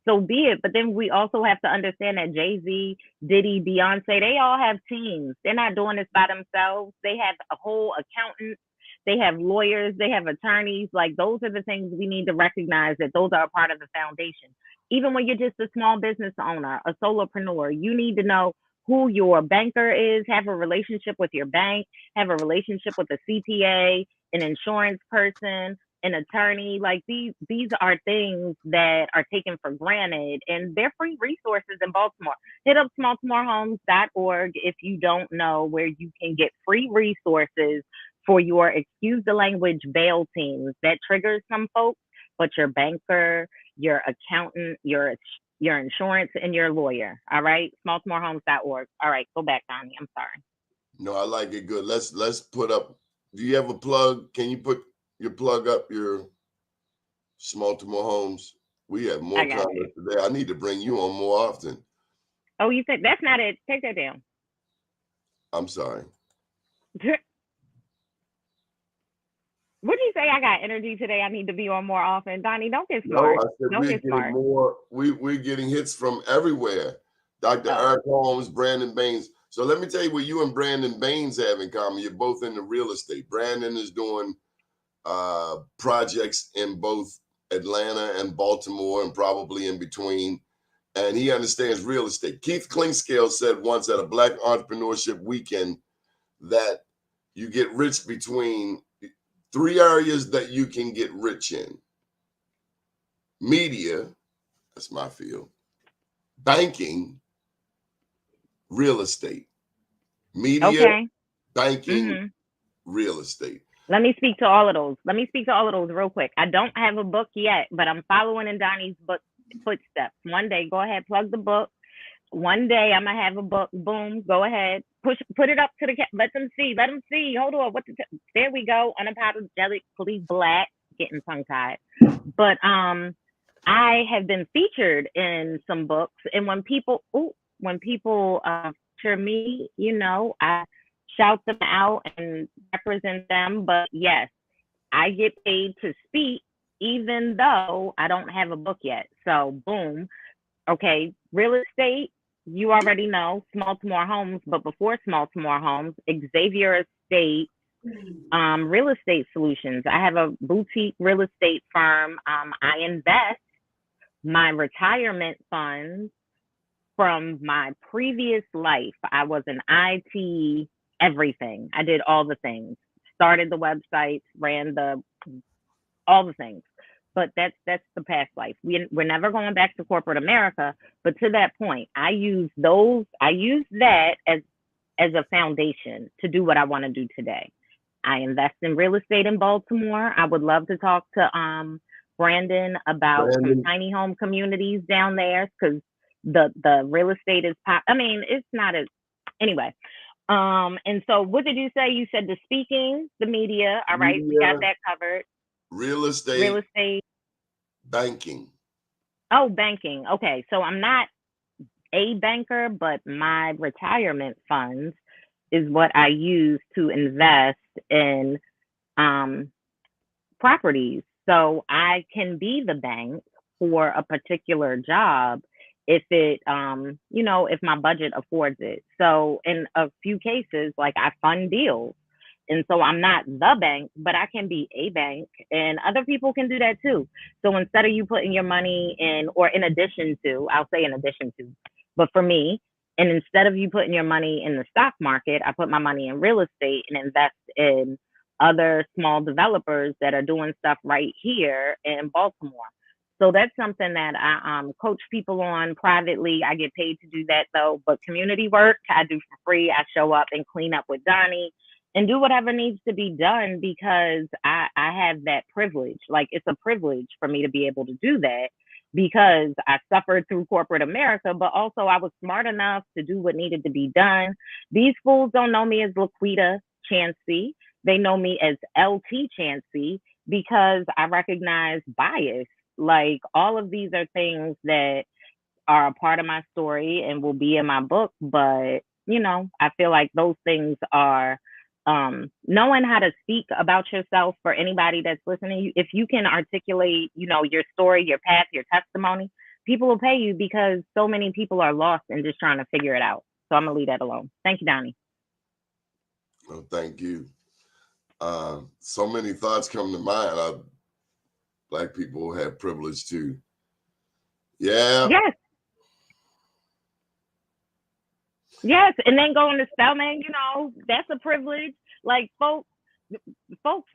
so be it. But then we also have to understand that Jay-Z, Diddy, Beyonce, they all have teams. They're not doing this by themselves. They have a whole accountant. They have lawyers. They have attorneys. Like, those are the things we need to recognize, that those are a part of the foundation. Even when you're just a small business owner, a solopreneur, you need to know who your banker is, have a relationship with your bank, have a relationship with a CPA, an insurance person, an attorney. Like, these are things that are taken for granted, and they're free resources in Baltimore. Hit up smalltimorehomes.org if you don't know, where you can get free resources for your, excuse the language, bail teams. That triggers some folks, but your banker, your accountant, your insurance, and your lawyer. All right, smalltimorehomes.org. All right, go back, Donnie. I'm sorry. No, I like it. Good. Let's put up. Do you have a plug? Can you put your plug up, your Smalltimore Homes? We have more comments today. I need to bring you on more often. Oh, you said that's not it. Take that down. I'm sorry. What did you say? I got energy today. I need to be on more often. Donnie, don't get smart. No, I said don't get smart. We're getting hits from everywhere. Dr. Eric Holmes, Brandon Baines. So let me tell you what you and Brandon Baines have in common. You're both in the real estate. Brandon is doing projects in both Atlanta and Baltimore and probably in between. and he understands real estate. Keith Klingscale said once at a Black Entrepreneurship Weekend that you get rich between 3 areas that you can get rich in: media, that's my field; banking; real estate. Media, Okay. banking, real estate. Let me speak to all of those. Real quick. I don't have a book yet, but I'm following in Donnie's book footsteps. One day, go ahead, plug the book. One day I'm gonna have a book. Boom, go ahead, put it up to the let them see. Hold on, there we go. Unapologetically Black, getting tongue tied. But I have been featured in some books, and when people feature me, I shout them out and represent them. But yes, I get paid to speak, even though I don't have a book yet. So boom. Okay, real estate, you already know, Smalltimore Homes, but before Smalltimore Homes, Xavier Estate, Real Estate Solutions. I have a boutique real estate firm. I invest my retirement funds from my previous life. I was an IT everything. I did all the things. Started the website, ran all the things. But that's the past life. We're never going back to corporate America. But to that point, I use that as a foundation to do what I want to do today. I invest in real estate in Baltimore. I would love to talk to Brandon about some tiny home communities down there, because the real estate is it's not as anyway. And so what did you say? You said the speaking, the media. All right, we got that covered. Real estate, banking. Oh, banking. Okay, so I'm not a banker, but my retirement funds is what I use to invest in properties. So I can be the bank for a particular job if it, if my budget affords it. So in a few cases, like I fund deals. And so I'm not the bank, but I can be a bank, and other people can do that too. So instead of you putting your money in, or in addition to, I'll say in addition to, but for me, and instead of you putting your money in the stock market, I put my money in real estate and invest in other small developers that are doing stuff right here in Baltimore. So that's something that I coach people on privately. I get paid to do that though, but community work I do for free. I show up and clean up with Donnie and do whatever needs to be done, because I have that privilege. Like, it's a privilege for me to be able to do that, because I suffered through corporate America, but also I was smart enough to do what needed to be done. These fools don't know me as Quida Chancey. They know me as LT Chancey, because I recognize bias. Like, all of these are things that are a part of my story and will be in my book. But, I feel like those things are knowing how to speak about yourself. For anybody that's listening, if you can articulate, your story, your path, your testimony, people will pay you, because so many people are lost and just trying to figure it out. So I'm gonna leave that alone. Thank you, Donnie. Oh, thank you. So many thoughts come to mind. Black people have privilege too. Yeah. Yes, and then going to Spelman, that's a privilege. Like, folks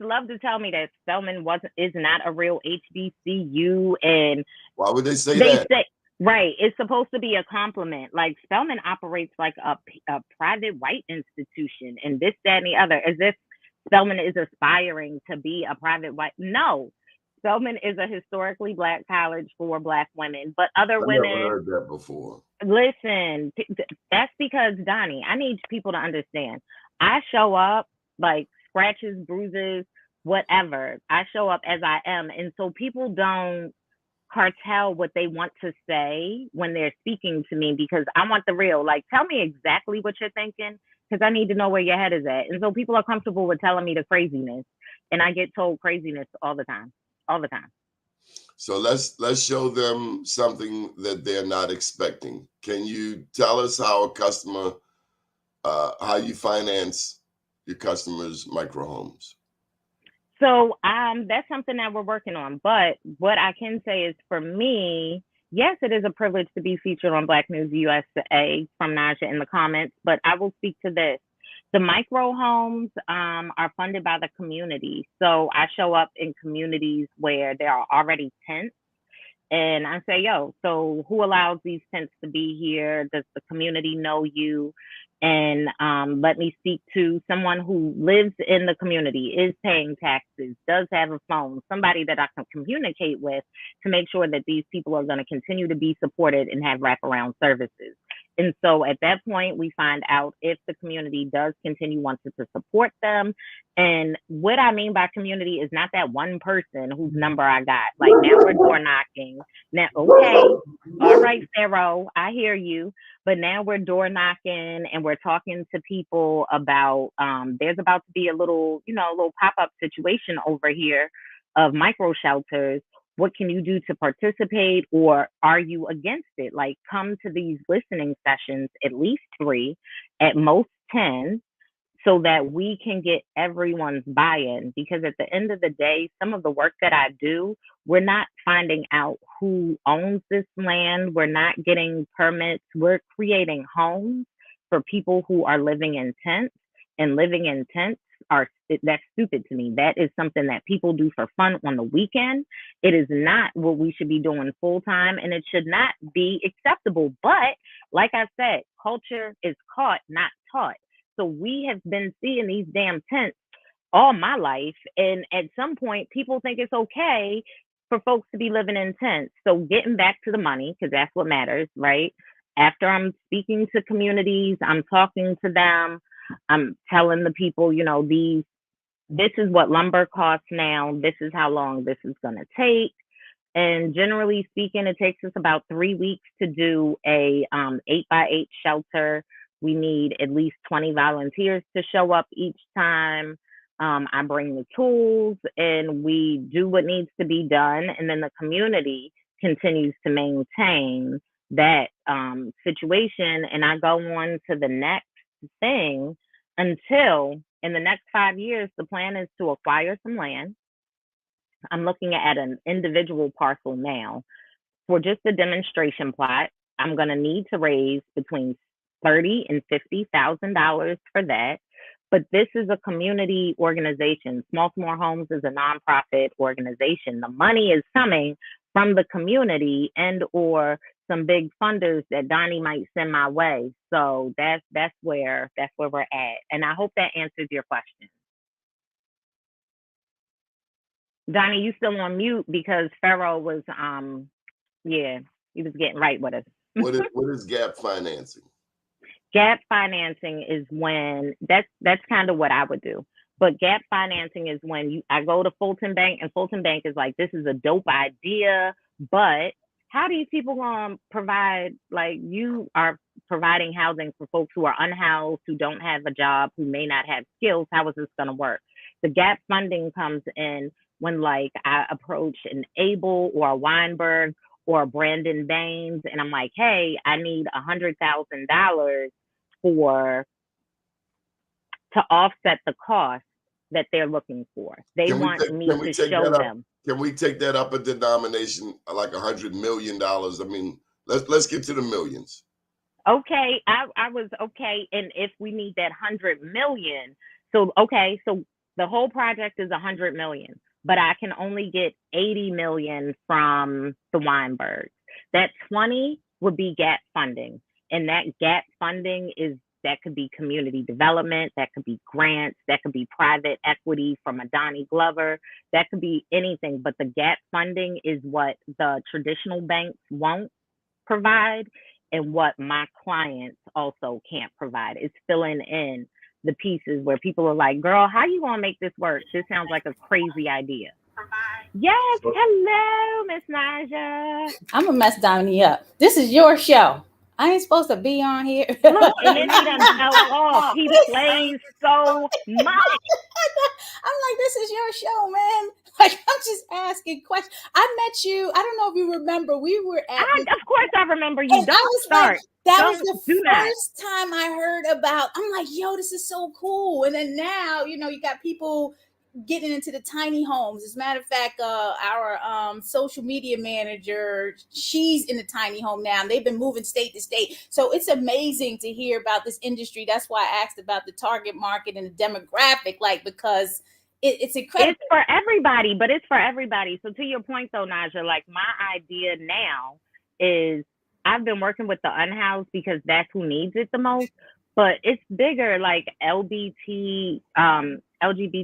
love to tell me that Spelman is not a real HBCU, and why would they say that? Right, it's supposed to be a compliment. Like, Spelman operates like a private white institution, and this, that, and the other, as if Spelman is aspiring to be a private white. No, Spelman is a historically Black college for Black women, but other women. I've never heard that before. Listen, that's because, Donnie, I need people to understand. I show up like scratches, bruises, whatever. I show up as I am. And so people don't cartel what they want to say when they're speaking to me, because I want the real. Like, tell me exactly what you're thinking, because I need to know where your head is at. And so people are comfortable with telling me the craziness, and I get told craziness all the time. So let's show them something that they're not expecting. Can you tell us how how you finance your customers' micro homes? So that's something that we're working on. But what I can say is, for me, Yes, it is a privilege to be featured on Black News USA from Naja in the comments, but I will speak to this. The micro homes are funded by the community. So I show up in communities where there are already tents. And I say, yo, so who allows these tents to be here? Does the community know you? And let me speak to someone who lives in the community, is paying taxes, does have a phone, somebody that I can communicate with to make sure that these people are going to continue to be supported and have wraparound services. And so at that point, we find out if the community does continue wanting to support them. And what I mean by community is not that one person whose number I got. Like now we're door knocking. Now, okay, all right, Pharaoh, I hear you. But now we're door knocking and we're talking to people about there's about to be a little pop-up situation over here of micro shelters. What can you do to participate, or are you against it? Like, come to these listening sessions, at least 3, at most 10, so that we can get everyone's buy-in. Because at the end of the day, some of the work that I do, we're not finding out who owns this land. We're not getting permits. We're creating homes for people who are living in tents, and living in tents that's stupid to me. That is something that people do for fun on the weekend. It is not what we should be doing full time, and it should not be acceptable. But like I said, culture is caught, not taught. So we have been seeing these damn tents all my life, and at some point, people think it's okay for folks to be living in tents. So getting back to the money, because that's what matters, right? After I'm speaking to communities, I'm talking to them. I'm telling the people, this is what lumber costs now. This is how long this is going to take. And generally speaking, it takes us about 3 weeks to do a 8x8 shelter. We need at least 20 volunteers to show up each time. I bring the tools and we do what needs to be done. And then the community continues to maintain that situation. And I go on to the next thing until in the next 5 years, the plan is to acquire some land. I'm looking at an individual parcel now for just a demonstration plot. I'm going to need to raise between $30,000 and $50,000 for that. But this is a community organization. Smalltimore Homes is a nonprofit organization. The money is coming from the community and or some big funders that Doni might send my way. So that's where we're at. And I hope that answers your question. Doni, you still on mute because Pharaoh was he was getting right with us. What is gap financing? Gap financing is when that's kind of what I would do. But gap financing is when I go to Fulton Bank, and Fulton Bank is like, this is a dope idea, but how do these people going to provide, like you are providing housing for folks who are unhoused, who don't have a job, who may not have skills? How is this going to work? The gap funding comes in when like I approach an Able or a Weinberg or a Brandon Baines, and I'm like, hey, I need $100,000 to offset the cost that they're looking for. They want me to show them. Can we take that up a denomination like $100 million? I mean, let's get to the millions. Okay, I was okay, and if we need that 100 million, so the whole project is 100 million, but I can only get 80 million from the Weinbergs. That 20 would be gap funding, and that gap funding that could be community development, that could be grants, that could be private equity from a Donnie Glover, that could be anything. But the gap funding is what the traditional banks won't provide, and what my clients also can't provide. It's filling in the pieces where people are like, girl, how you gonna make this work? This sounds like a crazy idea. Yes, hello, Miss Naja. I'm gonna mess Doni up. This is your show. I ain't supposed to be on here. Look, and then he done fell off. He plays so much. I'm like, this is your show, man. Like, I'm just asking questions. I met you. I don't know if you remember. We were at. Of course, I remember you. Don't start. Like, that was the first time I heard about. I'm like, yo, this is so cool. And then now, you got people getting into the tiny homes. As a matter of fact, our social media manager, she's in the tiny home now, and they've been moving state to state. So it's amazing to hear about this industry. That's why I asked about the target market and the demographic, like, because it's incredible. It's for everybody, but it's for everybody. So to your point though, Naja, like my idea now is I've been working with the unhoused because that's who needs it the most. But it's bigger, like LGBT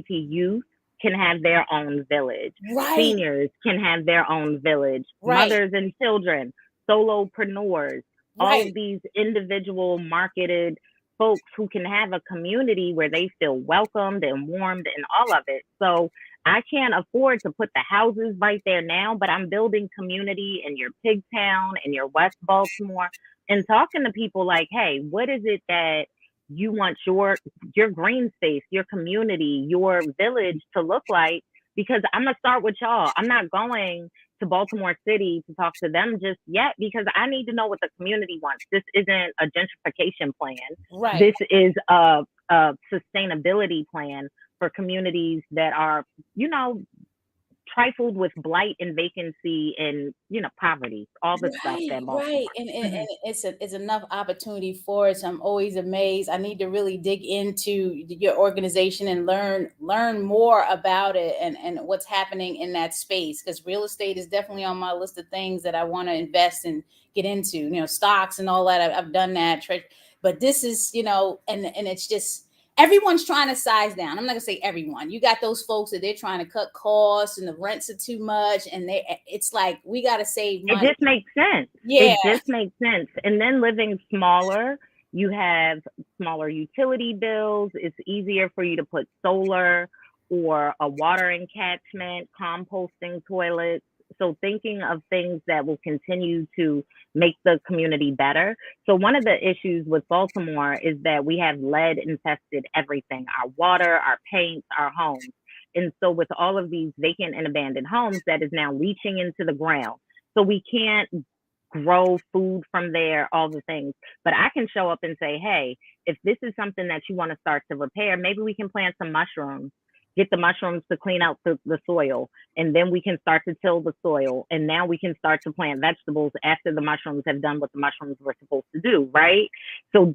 youth can have their own village. Right. Seniors can have their own village. Right. Mothers and children, solopreneurs, all of these individual marketed folks who can have a community where they feel welcomed and warmed and all of it. So I can't afford to put the houses right there now, but I'm building community in your Pigtown, in your West Baltimore, and talking to people like, hey, what is it that you want your green space, your community, your village to look like? Because I'm going to start with y'all. I'm not going to Baltimore City to talk to them just yet because I need to know what the community wants. This isn't a gentrification plan. Right. This is a sustainability plan for communities that are, you know, trifled with blight and vacancy and, you know, poverty, all the stuff that right. And it's enough opportunity for it. So I'm always amazed. I need to really dig into your organization and learn more about it and what's happening in that space, because real estate is definitely on my list of things that I want to invest and get into, you know, stocks and all that. I've done that, but this is, you know, and it's just, everyone's trying to size down. I'm not gonna say everyone. You got those folks that they're trying to cut costs and the rents are too much, and it's like we got to save money. It just makes sense. Yeah, it just makes sense. And then living smaller, you have smaller utility bills. It's easier for you to put solar or a watering catchment, composting toilets. So thinking of things that will continue to make the community better. So one of the issues with Baltimore is that we have lead infested everything, our water, our paint, our homes. And so with all of these vacant and abandoned homes, that is now leaching into the ground. So we can't grow food from there, all the things. But I can show up and say, hey, if this is something that you want to start to repair, maybe we can plant some mushrooms. Get the mushrooms to clean out the soil, and then we can start to till the soil, and now we can start to plant vegetables after the mushrooms have done what the mushrooms were supposed to do, right? So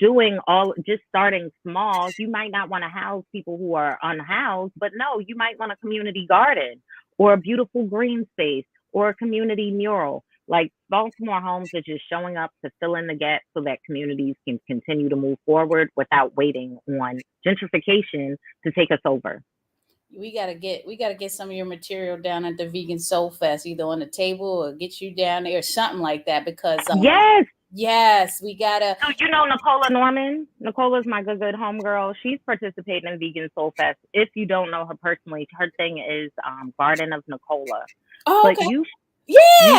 just starting small. You might not want to house people who are unhoused, but no, you might want a community garden or a beautiful green space or a community mural. Like Smalltimore Homes are just showing up to fill in the gap so that communities can continue to move forward without waiting on gentrification to take us over. We gotta get some of your material down at the Vegan Soul Fest, either on the table or get you down there or something like that. Because yes, we gotta. So you know Nicola Norman. Nicola's my good homegirl. She's participating in Vegan Soul Fest. If you don't know her personally, her thing is Garden of Nicola. Oh, but okay. You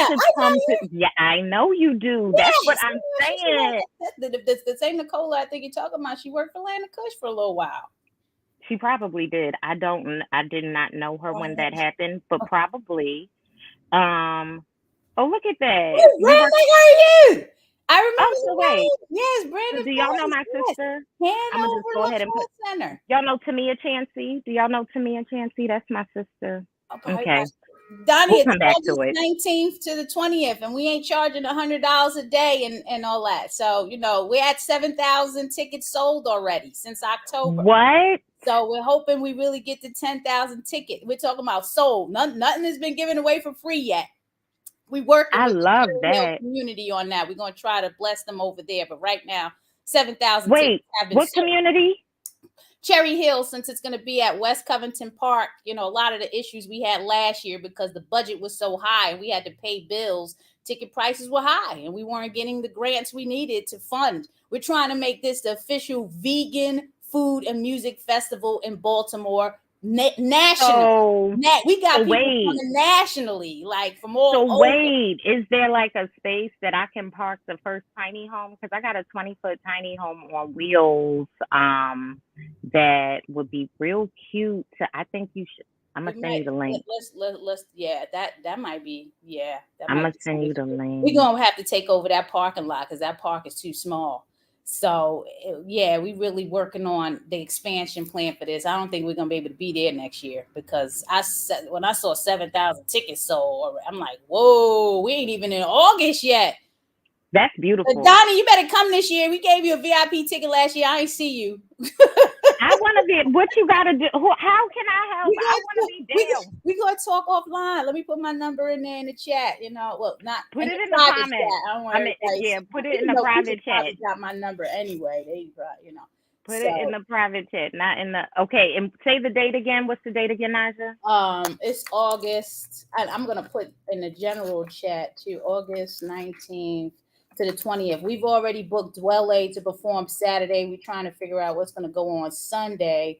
should come to. Yeah, I know you do. Yes, that's what I'm saying. The same Nicola I think you're talking about. She worked for Land of Kush for a little while. She probably did. I did not know her when that happened, but probably. Oh, look at that. Brandon, how are you? I remember. Oh, so wait. Yes, Brandon. So do y'all know my sister? I'm gonna just go ahead and put. Center. Y'all know Tamia Chancey? Do y'all know Tamia Chancey? That's my sister. Okay. Donnie, we'll it's August 19th to the 20th, and we ain't charging $100 a day and all that. So, you know, we're at 7,000 tickets sold already since October. What? So we're hoping we really get to 10,000 tickets. We're talking about sold. Nothing has been given away for free yet. We working with the community on that. We're going to try to bless them over there. But right now, 7,000 tickets have been what sold. Community? Cherry Hill, since it's going to be at West Covington Park. You know, a lot of the issues we had last year because the budget was so high and we had to pay bills. Ticket prices were high and we weren't getting the grants we needed to fund. We're trying to make this the official vegan food and music festival in Baltimore. National. We got people coming nationally, like from all over. Wait, is there like a space that I can park the first tiny home? Because I got a 20-foot tiny home on wheels that would be real cute. I think you should. I'm gonna send you the link. Let's that might be I'm gonna send you the link. We're gonna have to take over that parking lot because that park is too small. So yeah, we really working on the expansion plan for this. I don't think we're gonna be able to be there next year because when I saw 7,000 tickets sold, I'm like, whoa, we ain't even in August yet. That's beautiful. Donnie, you better come this year. We gave you a VIP ticket last year. I ain't see you. I want to be. What you got to do? How can I help? I want to be there. We gonna talk offline. Let me put my number in there in the chat. Well, not put it in the comments. I don't want put it in the private chat. Got my number anyway. They Put it in the private chat, not in the. Okay, and say the date again. What's the date again, Naja? It's August, and I'm gonna put in the general chat too. August 19th to the 20th. We've already booked Dwell A to perform Saturday. We're trying to figure out what's going to go on Sunday.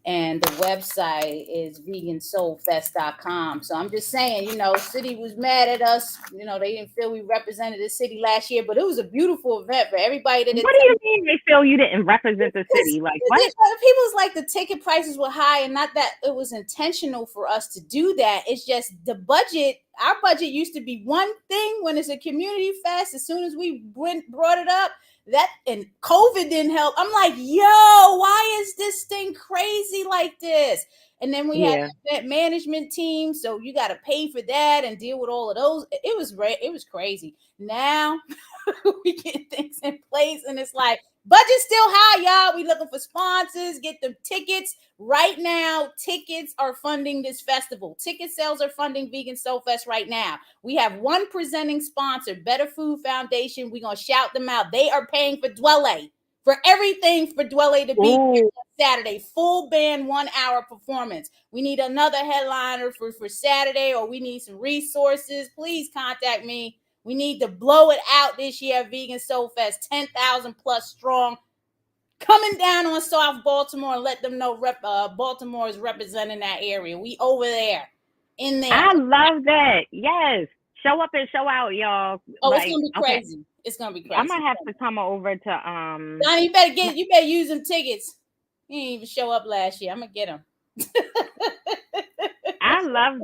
And the website is vegansoulfest.com. So I'm just saying, city was mad at us. They didn't feel we represented the city last year, but it was a beautiful event for everybody. What do you mean they feel you didn't represent the city? Like what? People's like the ticket prices were high, and not that it was intentional for us to do that. It's just the budget. Our budget used to be one thing when it's a community fest. As soon as we brought it up, and COVID didn't help. I'm like, yo, why is this thing crazy like this? And then we had that management team, so you got to pay for that and deal with all of those. It was crazy. Now we get things in place, and it's like budget's still high, y'all. We looking for sponsors. Get them tickets right now. Tickets are funding this festival. Ticket sales are funding Vegan Soul Fest right now. We have one presenting sponsor, Better Food Foundation. We're gonna shout them out. They are paying for Dwell A, for everything for Dwell A to be here on Saturday. Full band 1 hour performance. We need another headliner for Saturday, or we need some resources. Please contact me. We need to blow it out this year at Vegan Soul Fest, 10,000 plus strong. Coming down on South Baltimore and let them know Baltimore is representing that area. We over there, in there. I love that. Yes. Show up and show out, y'all. Oh, it's going to be crazy. Okay. It's going to be crazy. I might have to come over to... Donnie, you better use them tickets. You didn't even show up last year. I'm going to get them. I love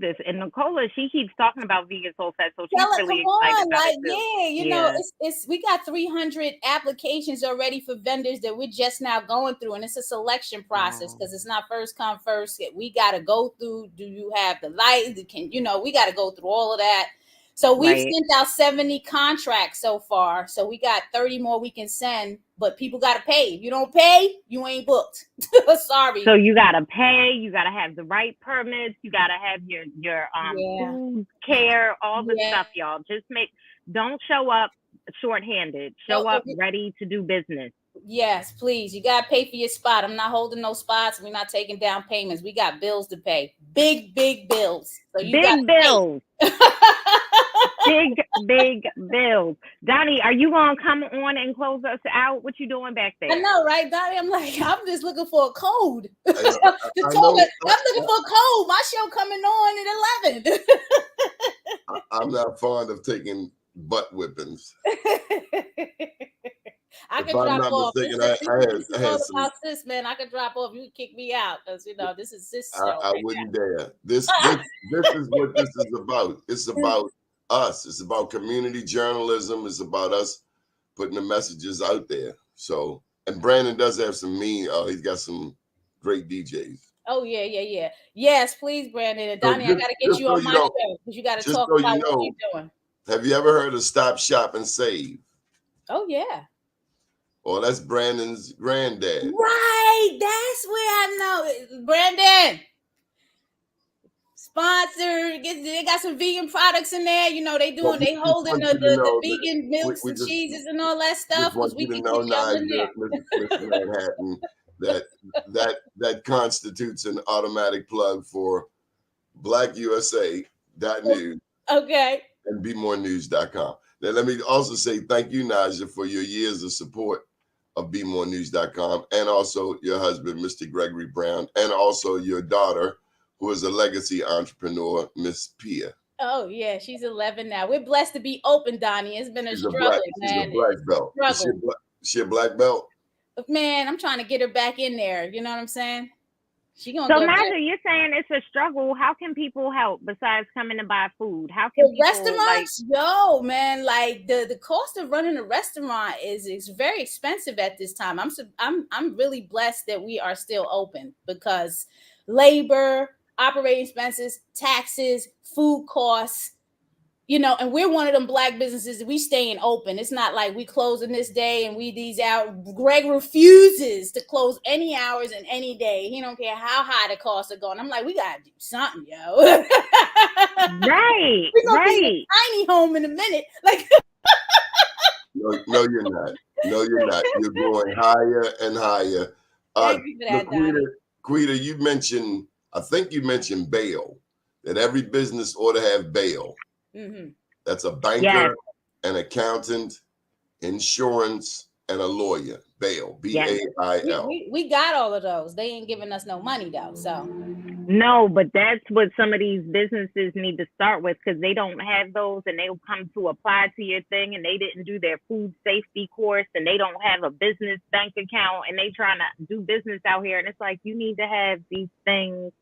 this. And Nicola, she keeps talking about Vegan Soul Fest, so she's really excited about it too. Yeah, we got 300 applications already for vendors that we're just now going through, and it's a selection process because it's not first come first. We got to go through. Do you have the light? We got to go through all of that. So we've sent out 70 contracts so far. So we got 30 more we can send, but people got to pay. If you don't pay, you ain't booked. Sorry. So you got to pay. You got to have the right permits. You got to have your food care, all the stuff, y'all. Don't show up shorthanded. Show up ready to do business. Yes, please. You got to pay for your spot. I'm not holding no spots. We're not taking down payments. We got bills to pay. Big bills. So you big bills. Big bills. Donnie, are you gonna come on and close us out? What you doing back there? I know, right, Donnie? I'm just looking for a code. I'm looking for a code. My show coming on at 11. I'm not fond of taking butt whippings. I can drop off. Sis, man. I can drop off. You can kick me out because this is sis show. I wouldn't dare. This is what this is about. It's about us. It's about community journalism. It's about us putting the messages out there. So, and Brandon does have some he's got some great DJs. Oh yeah. Yes, please, Brandon and Donnie. I gotta get you on my show because you gotta talk about what you're doing. Have you ever heard of Stop, Shop, and Save? Oh yeah. Oh, that's Brandon's granddad. Right. That's where I know. Brandon. Sponsor. They got some vegan products in there. They holding the vegan milks and cheeses and all that stuff. Want you to know, Mr. Manhattan, that constitutes an automatic plug for blackusa.news. Okay. And bemorenews.com. Now, let me also say thank you, Naja, for your years of support of bemorenews.com, and also your husband, Mr. Gregory Brown, and also your daughter, who is a legacy entrepreneur, Miss Pia. Oh, yeah, she's 11 now. We're blessed to be open, Donnie. It's been a struggle, man. She's a black belt. She a black belt? Man, I'm trying to get her back in there. You know what I'm saying? She gonna So, go Naja, there. you're saying it's a struggle. How can people help besides coming to buy food? How can The people restaurants, yo, man, like the cost of running a restaurant is very expensive at this time. I'm really blessed that we are still open because labor, operating expenses, taxes, food costs, and we're one of them black businesses. We staying open. It's not like we closing this day and we these out. Greg refuses to close any hours and any day. He don't care how high the costs are going. I'm like, we gotta do something, yo. Right, We're gonna be in a right. tiny home in a minute. Like, No, you're not. No, you're not. You're going higher and higher. thank you for Look, that, Donnie. Quida, you mentioned, I think you mentioned bail, that every business ought to have bail. Mm-hmm. That's a banker, Yes. an accountant, insurance, and a lawyer. Bail, Yes. BAIL. We got all of those. They ain't giving us no money though. So No, but that's what some of these businesses need to start with because they don't have those and they'll come to apply to your thing and they didn't do their food safety course and they don't have a business bank account and they trying to do business out here. And it's like, you need to have these things.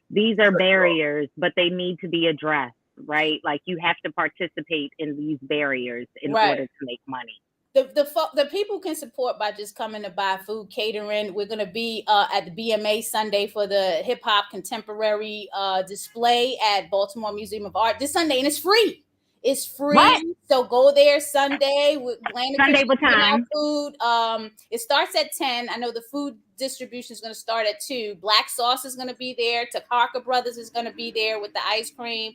These are barriers, but they need to be addressed, right? Like you have to participate in these barriers in order to make money. the people can support by just coming to buy food, catering. We're gonna be at the BMA Sunday for the hip hop contemporary display at Baltimore Museum of Art this Sunday, and it's free. It's free, What? so go there Sunday. Sunday what time? Food. It starts at 10. I know the food distribution is going to start at 2. Black Sauce is going to be there. Takaka Brothers is going to be there with the ice cream.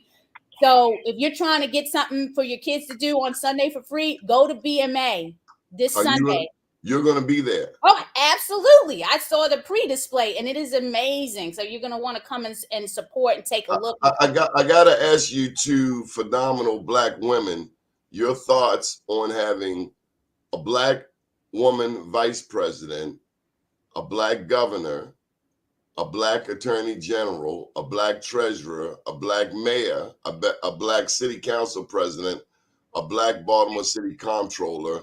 So if you're trying to get something for your kids to do on Sunday for free, go to BMA this Sunday. You're going to be there. Oh, absolutely. I saw the pre-display and it is amazing. So you're going to want to come and support and take a look. I got to ask you two phenomenal black women your thoughts on having a black woman vice president, a black governor, a black attorney general, a black treasurer, a black mayor, a black city council president, a black Baltimore city comptroller.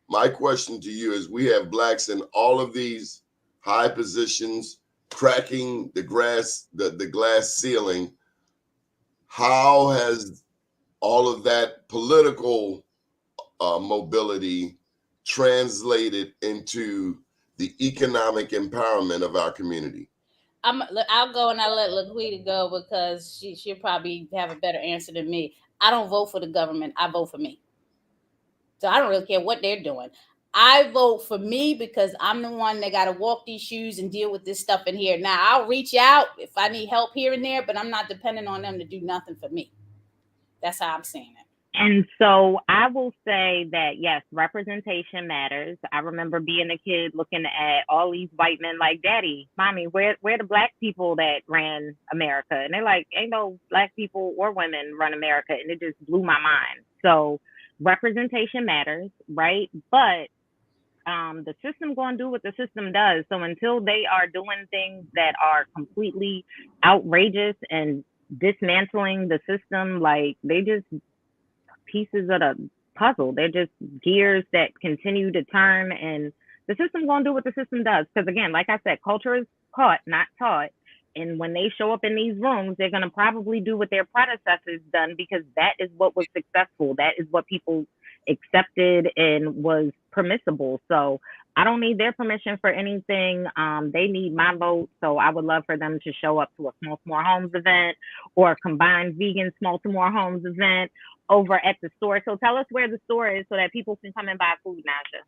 My question to you is, we have blacks in all of these high positions, cracking the glass ceiling. How has all of that political mobility translated into the economic empowerment of our community? I'll go and I'll let LaQuita go because she'll probably have a better answer than me. I don't vote for the government. I vote for me. So I don't really care what they're doing. I vote for me because I'm the one that got to walk these shoes and deal with this stuff in here. Now, I'll reach out if I need help here and there, but I'm not dependent on them to do nothing for me. That's how I'm saying it. And so I will say that, yes, representation matters. I remember being a kid looking at all these white men like, Daddy, Mommy, where the black people that ran America? And they're like, ain't no black people or women run America. And it just blew my mind. So representation matters, right? But the system going to do what the system does. So until they are doing things that are completely outrageous and dismantling the system, like they just pieces of the puzzle. They're just gears that continue to turn, and the system going to do what the system does. Because again, like I said, culture is caught, not taught. And when they show up in these rooms, they're going to probably do what their predecessors done because that is what was successful. That is what people accepted and was permissible. So I don't need their permission for anything. They need my vote. So I would love for them to show up to a Smalltimore Homes event or a combined vegan Smalltimore Homes event over at the store. So tell us where the store is so that people can come and buy food, Naja.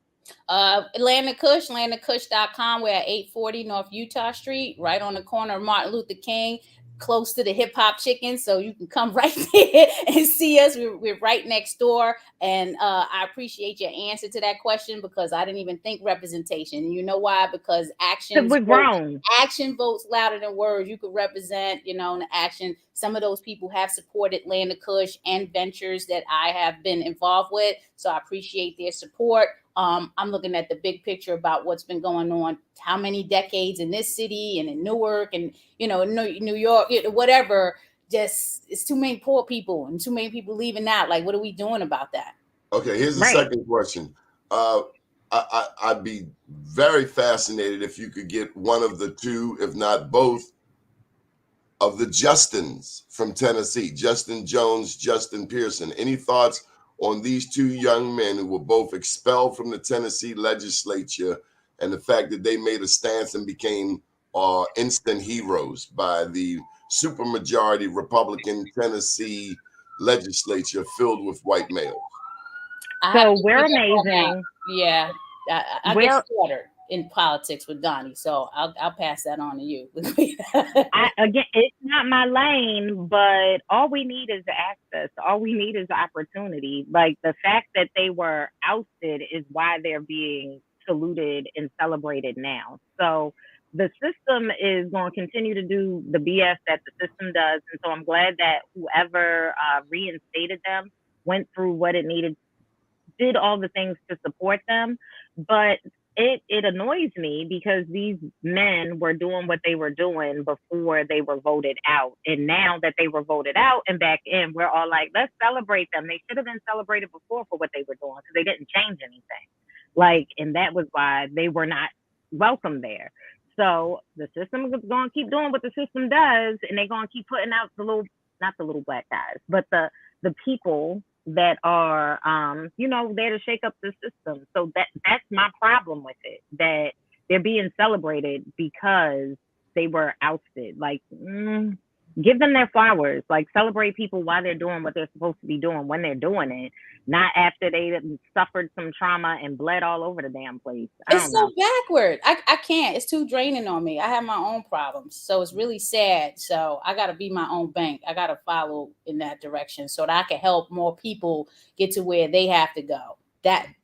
Land of Kush, landofkush.com. We're at 840 North Utah Street, right on the corner of Martin Luther King, close to the Hip Hop Chicken. So you can come right there and see us. We're right next door. And I appreciate your answer to that question because I didn't even think representation. You know why? Because we're grown. Action votes louder than words. You could represent, in the action. Some of those people have supported Land of Kush and ventures that I have been involved with. So I appreciate their support. I'm looking at the big picture about what's been going on, how many decades in this city and in Newark and, New York, whatever. Just it's too many poor people and too many people leaving out. Like, what are we doing about that? Okay, here's the second question. I'd be very fascinated if you could get one of the two, if not both, of the Justins from Tennessee, Justin Jones, Justin Pearson. Any thoughts on these two young men who were both expelled from the Tennessee legislature and the fact that they made a stance and became instant heroes by the supermajority Republican Tennessee legislature filled with white males? So we're amazing. Yeah, I get We're slaughtered in politics with Donnie, so I'll pass that on to you. again, it's not my lane, but all we need is the access. All we need is the opportunity. Like the fact that they were ousted is why they're being saluted and celebrated now. So the system is going to continue to do the BS that the system does. And so I'm glad that whoever reinstated them went through what it needed, did all the things to support them. But it annoys me because these men were doing what they were doing before they were voted out. And now that they were voted out and back in, we're all like, let's celebrate them. They should have been celebrated before for what they were doing because they didn't change anything. Like, and that was why they were not welcome there. So the system is going to keep doing what the system does, and they're going to keep putting out the little, not the little black guys, but the people that are there to shake up the system. So that's my problem with it, that they're being celebrated because they were ousted. Like, give them their flowers. Like, celebrate people while they're doing what they're supposed to be doing when they're doing it, not after they suffered some trauma and bled all over the damn place. It's so backward. I can't. It's too draining on me. I have my own problems, so it's really sad. So I got to be my own bank. I got to follow in that direction so that I can help more people get to where they have to go.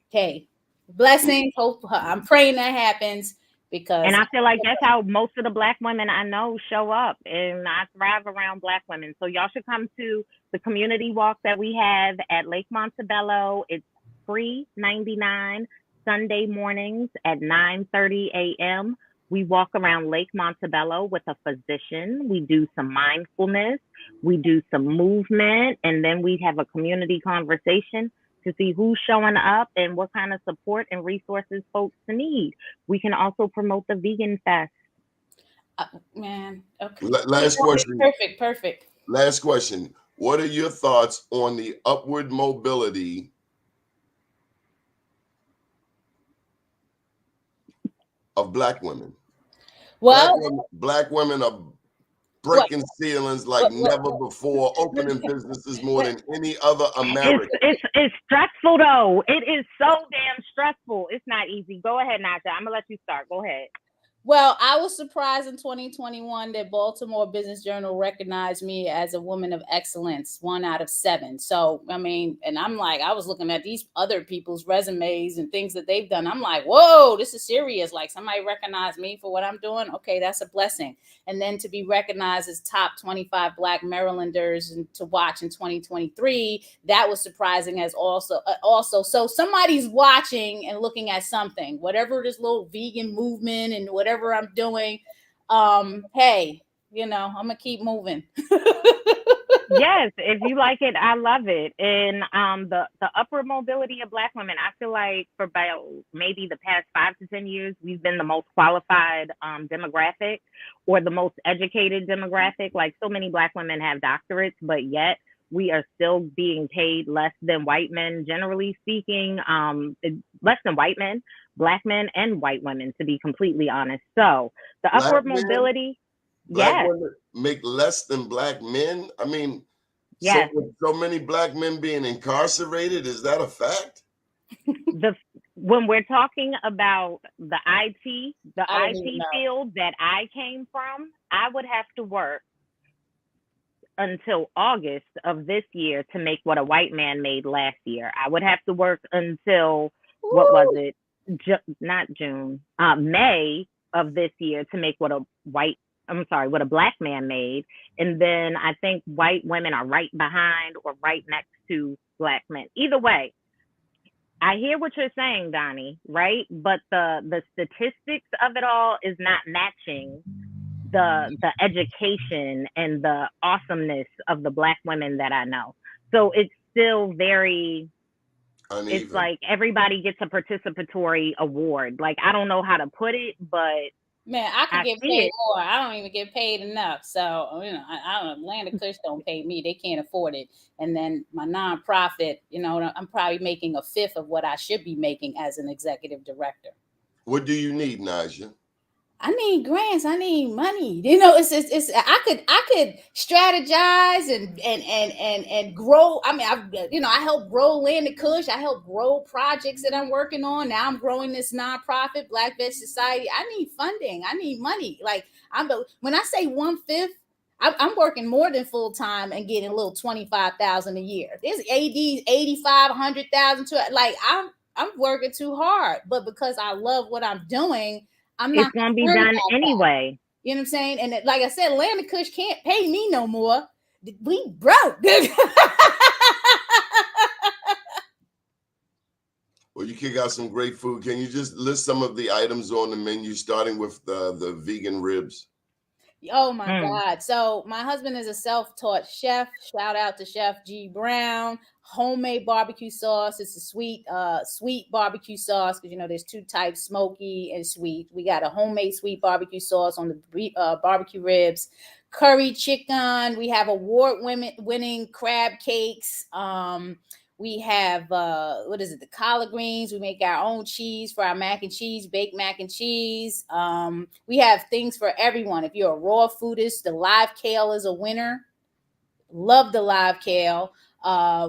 Hey, blessings. Hope I'm praying that happens. And I feel like that's how most of the Black women I know show up, and I thrive around Black women. So y'all should come to the community walk that we have at Lake Montebello. It's free, 99, Sunday mornings at 9:30 a.m. We walk around Lake Montebello with a physician. We do some mindfulness. We do some movement, and then we have a community conversation to see who's showing up and what kind of support and resources folks need. We can also promote the Vegan Fest. Man, okay. Last question. Perfect. Last question. What are your thoughts on the upward mobility of Black women? Well, Black women are breaking ceilings like never before, opening businesses more than any other American. It's stressful though. It is so damn stressful. It's not easy. Go ahead, Naja. I'm gonna let you start. Go ahead. Well, I was surprised in 2021 that Baltimore Business Journal recognized me as a woman of excellence, 1 out of 7. So, I mean, and I'm like, I was looking at these other people's resumes and things that they've done. I'm like, whoa, this is serious. Like, somebody recognized me for what I'm doing. Okay, that's a blessing. And then to be recognized as top 25 Black Marylanders and to watch in 2023, that was surprising as also. So somebody's watching and looking at something, whatever this little vegan movement and whatever I'm doing. Hey, I'm gonna keep moving. Yes, if you like it, I love it. And the upward mobility of Black women, I feel like for about maybe the past 5 to 10 years, we've been the most qualified demographic or the most educated demographic. Like, so many Black women have doctorates, but yet we are still being paid less than white men, generally speaking, less than white men, Black men and white women, to be completely honest. So the upward mobility, Black women make less than Black men. I mean, yes. So many Black men being incarcerated, is that a fact? When we're talking about the IT field that I came from, I would have to work until August of this year to make what a white man made last year. I would have to work until, what was it? Not June, May of this year to make what a Black man made. And then I think white women are right behind or right next to Black men. Either way, I hear what you're saying, Donnie, right? But the statistics of it all is not matching the education and the awesomeness of the Black women that I know. So it's still very uneven. It's like everybody gets a participatory award. Like, I don't know how to put it, but Man, I could I get see paid it. more. I don't even get paid enough. So, I don't, Atlanta Kush don't pay me. They can't afford it. And then my nonprofit, I'm probably making a fifth of what I should be making as an executive director. What do you need, Naja? I need grants. I need money. It's I could strategize and grow. I mean, I help grow Land of Kush. I help grow projects that I'm working on. Now I'm growing this nonprofit, Black Veg Society. I need funding. I need money. Like when I say 1/5, I'm working more than full time and getting a little 25,000 a year. There's ADs 85, 100,000 to like I'm working too hard, but because I love what I'm doing. I'm not It's gonna be concerned done about that. anyway. You know what I'm saying? And like I said, Land of Kush can't pay me no more. We broke. Well, you kick out some great food. Can you just list some of the items on the menu, starting with the vegan ribs? Oh my God. So my husband is a self-taught chef. Shout out to Chef G Brown. Homemade barbecue sauce. It's a sweet barbecue sauce because there's two types, smoky and sweet. We got a homemade sweet barbecue sauce on the barbecue ribs. Curry chicken. We have award-winning crab cakes. We have the collard greens. We make our own cheese for our mac and cheese, baked mac and cheese. We have things for everyone. If you're a raw foodist, the live kale is a winner. Love the live kale.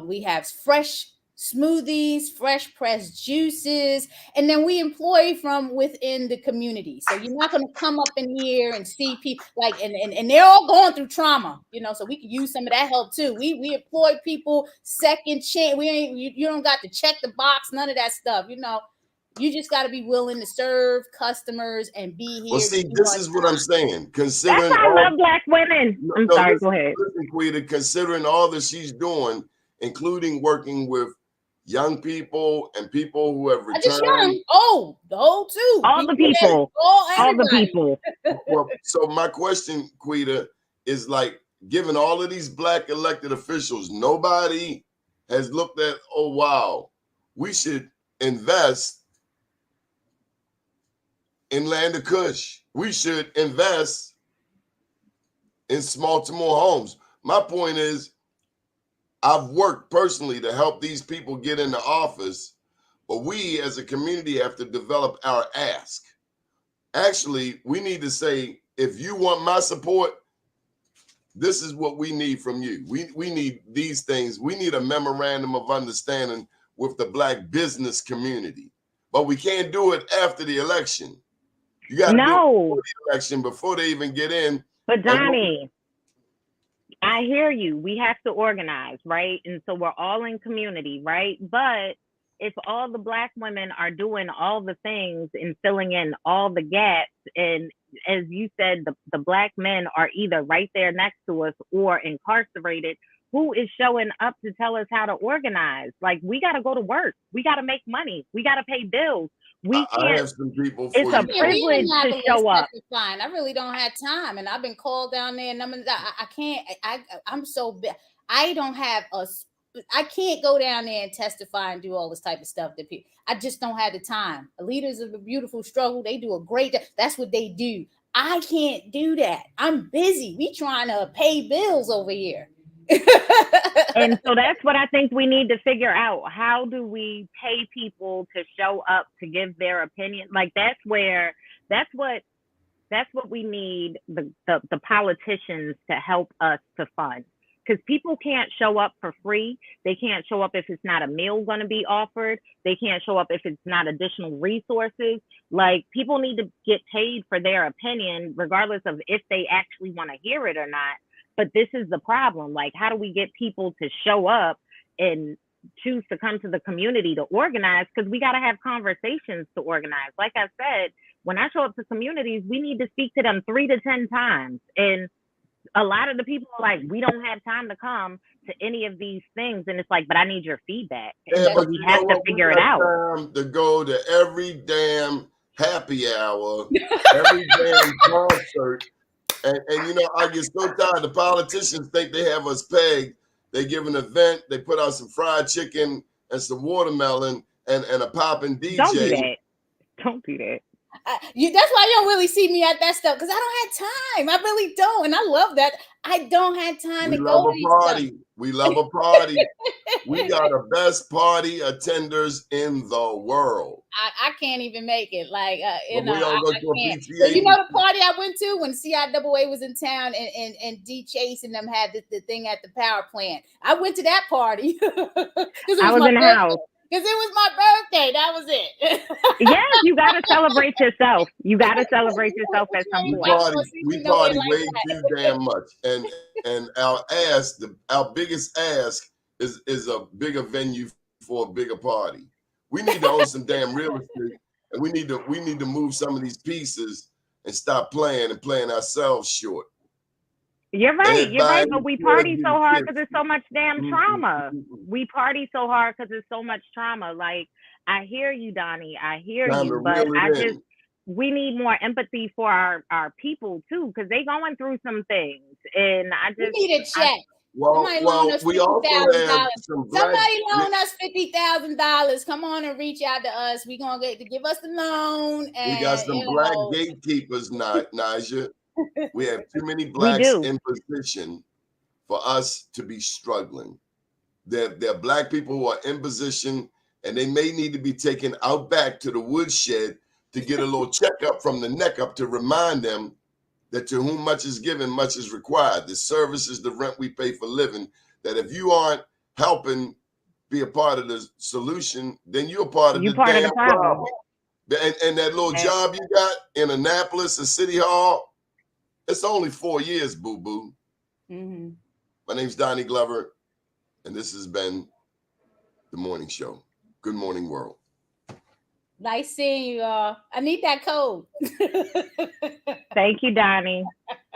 We have fresh smoothies, fresh pressed juices, and then we employ from within the community. So you're not going to come up in here and see people and they're all going through trauma, so we could use some of that help too. We employ people second chance. You don't got to check the box, none of that stuff. You just got to be willing to serve customers and be here. Well, see, this is what I'm saying. Considering that's why I love Black women. I'm sorry, go ahead. Listen, Quida, considering all that she's doing, including working with young people and people who have returned. Just young, old, the old too. All the people. All the people. Well, so my question, Quida, is like, given all of these Black elected officials, nobody has looked at, oh, wow, we should invest in Land of Kush. We should invest in Smalltimore Homes. My point is, I've worked personally to help these people get into office, but we as a community have to develop our ask. Actually, we need to say, if you want my support, this is what we need from you. We need these things. We need a memorandum of understanding with the Black business community, but we can't do it after the election. You got to do it before the election, before they even get in. But Donnie, I hear you. We have to organize, right? And so we're all in community, right? But if all the Black women are doing all the things and filling in all the gaps, and as you said, the Black men are either right there next to us or incarcerated, who is showing up to tell us how to organize? Like, we got to go to work. We got to make money. We got to pay bills. We can't. I have some people for it's a privilege to show up. Fine. I really don't have time, and I've been called down there, and I can't. I'm so bad. I don't have I can't go down there and testify and do all this type of stuff that people. I just don't have the time. Leaders of a beautiful struggle. They do a great. That's what they do. I can't do that. I'm busy. We trying to pay bills over here. And so that's what I think we need to figure out. How do we pay people to show up to give their opinion? Like that's what we need the politicians to help us to fund. Because people can't show up for free. They can't show up if it's not a meal going to be offered. They can't show up if it's not additional resources. Like people need to get paid for their opinion, regardless of if they actually want to hear it or not. But this is the problem. Like, how do we get people to show up and choose to come to the community to organize? Because we got to have conversations to organize. Like I said, when I show up to communities, we need to speak to them 3 to 10 times. And a lot of the people are like, we don't have time to come to any of these things. And it's like, but I need your feedback. Yeah, but we have to figure it out. To go to every damn happy hour, every damn concert. And I get so tired. The politicians think they have us pegged. They give an event, they put out some fried chicken and some watermelon and a popping DJ. Don't do that. That's why you don't really see me at that stuff, because I don't have time. I really don't, and I love that. I don't have time We to love go to a these party. stuff. We love a party. We are the best party attenders in the world. I can't even make it. Like, But we don't go to a can't. PTA. But you know the party I went to when CIAA was in town, and D Chase and them had the thing at the power plant. I went to that party because I was in the house. Because it was my birthday. That was it. Yes, you got to celebrate yourself. You got to celebrate yourself at some point. We party way too damn much, and our biggest ask is a bigger venue for a bigger party. We need to own some damn real estate, and we need to move some of these pieces and stop playing ourselves short. You're right, but we party so hard because there's so much damn trauma. We party so hard because there's so much trauma. Like, I hear you, Donnie. I hear you, but we need more empathy for our people too, because they going through some things, and we need a check. Somebody loan us $50,000. Come on and reach out to us. We're gonna give us the loan. And, we got some black gatekeepers, Naja. We have too many blacks in position for us to be struggling. There are black people who are in position, and they may need to be taken out back to the woodshed to get a little checkup from the neck up to remind them that to whom much is given, much is required. The services, the rent we pay for living, that if you aren't helping be a part of the solution, then you're part of the damn problem. And that little job you got in Annapolis, the City Hall, it's only 4 years, boo-boo. Mm-hmm. My name's Donnie Glover, and this has been The Morning Show. Good morning, world. Nice seeing you all. I need that code. Thank you, Donnie.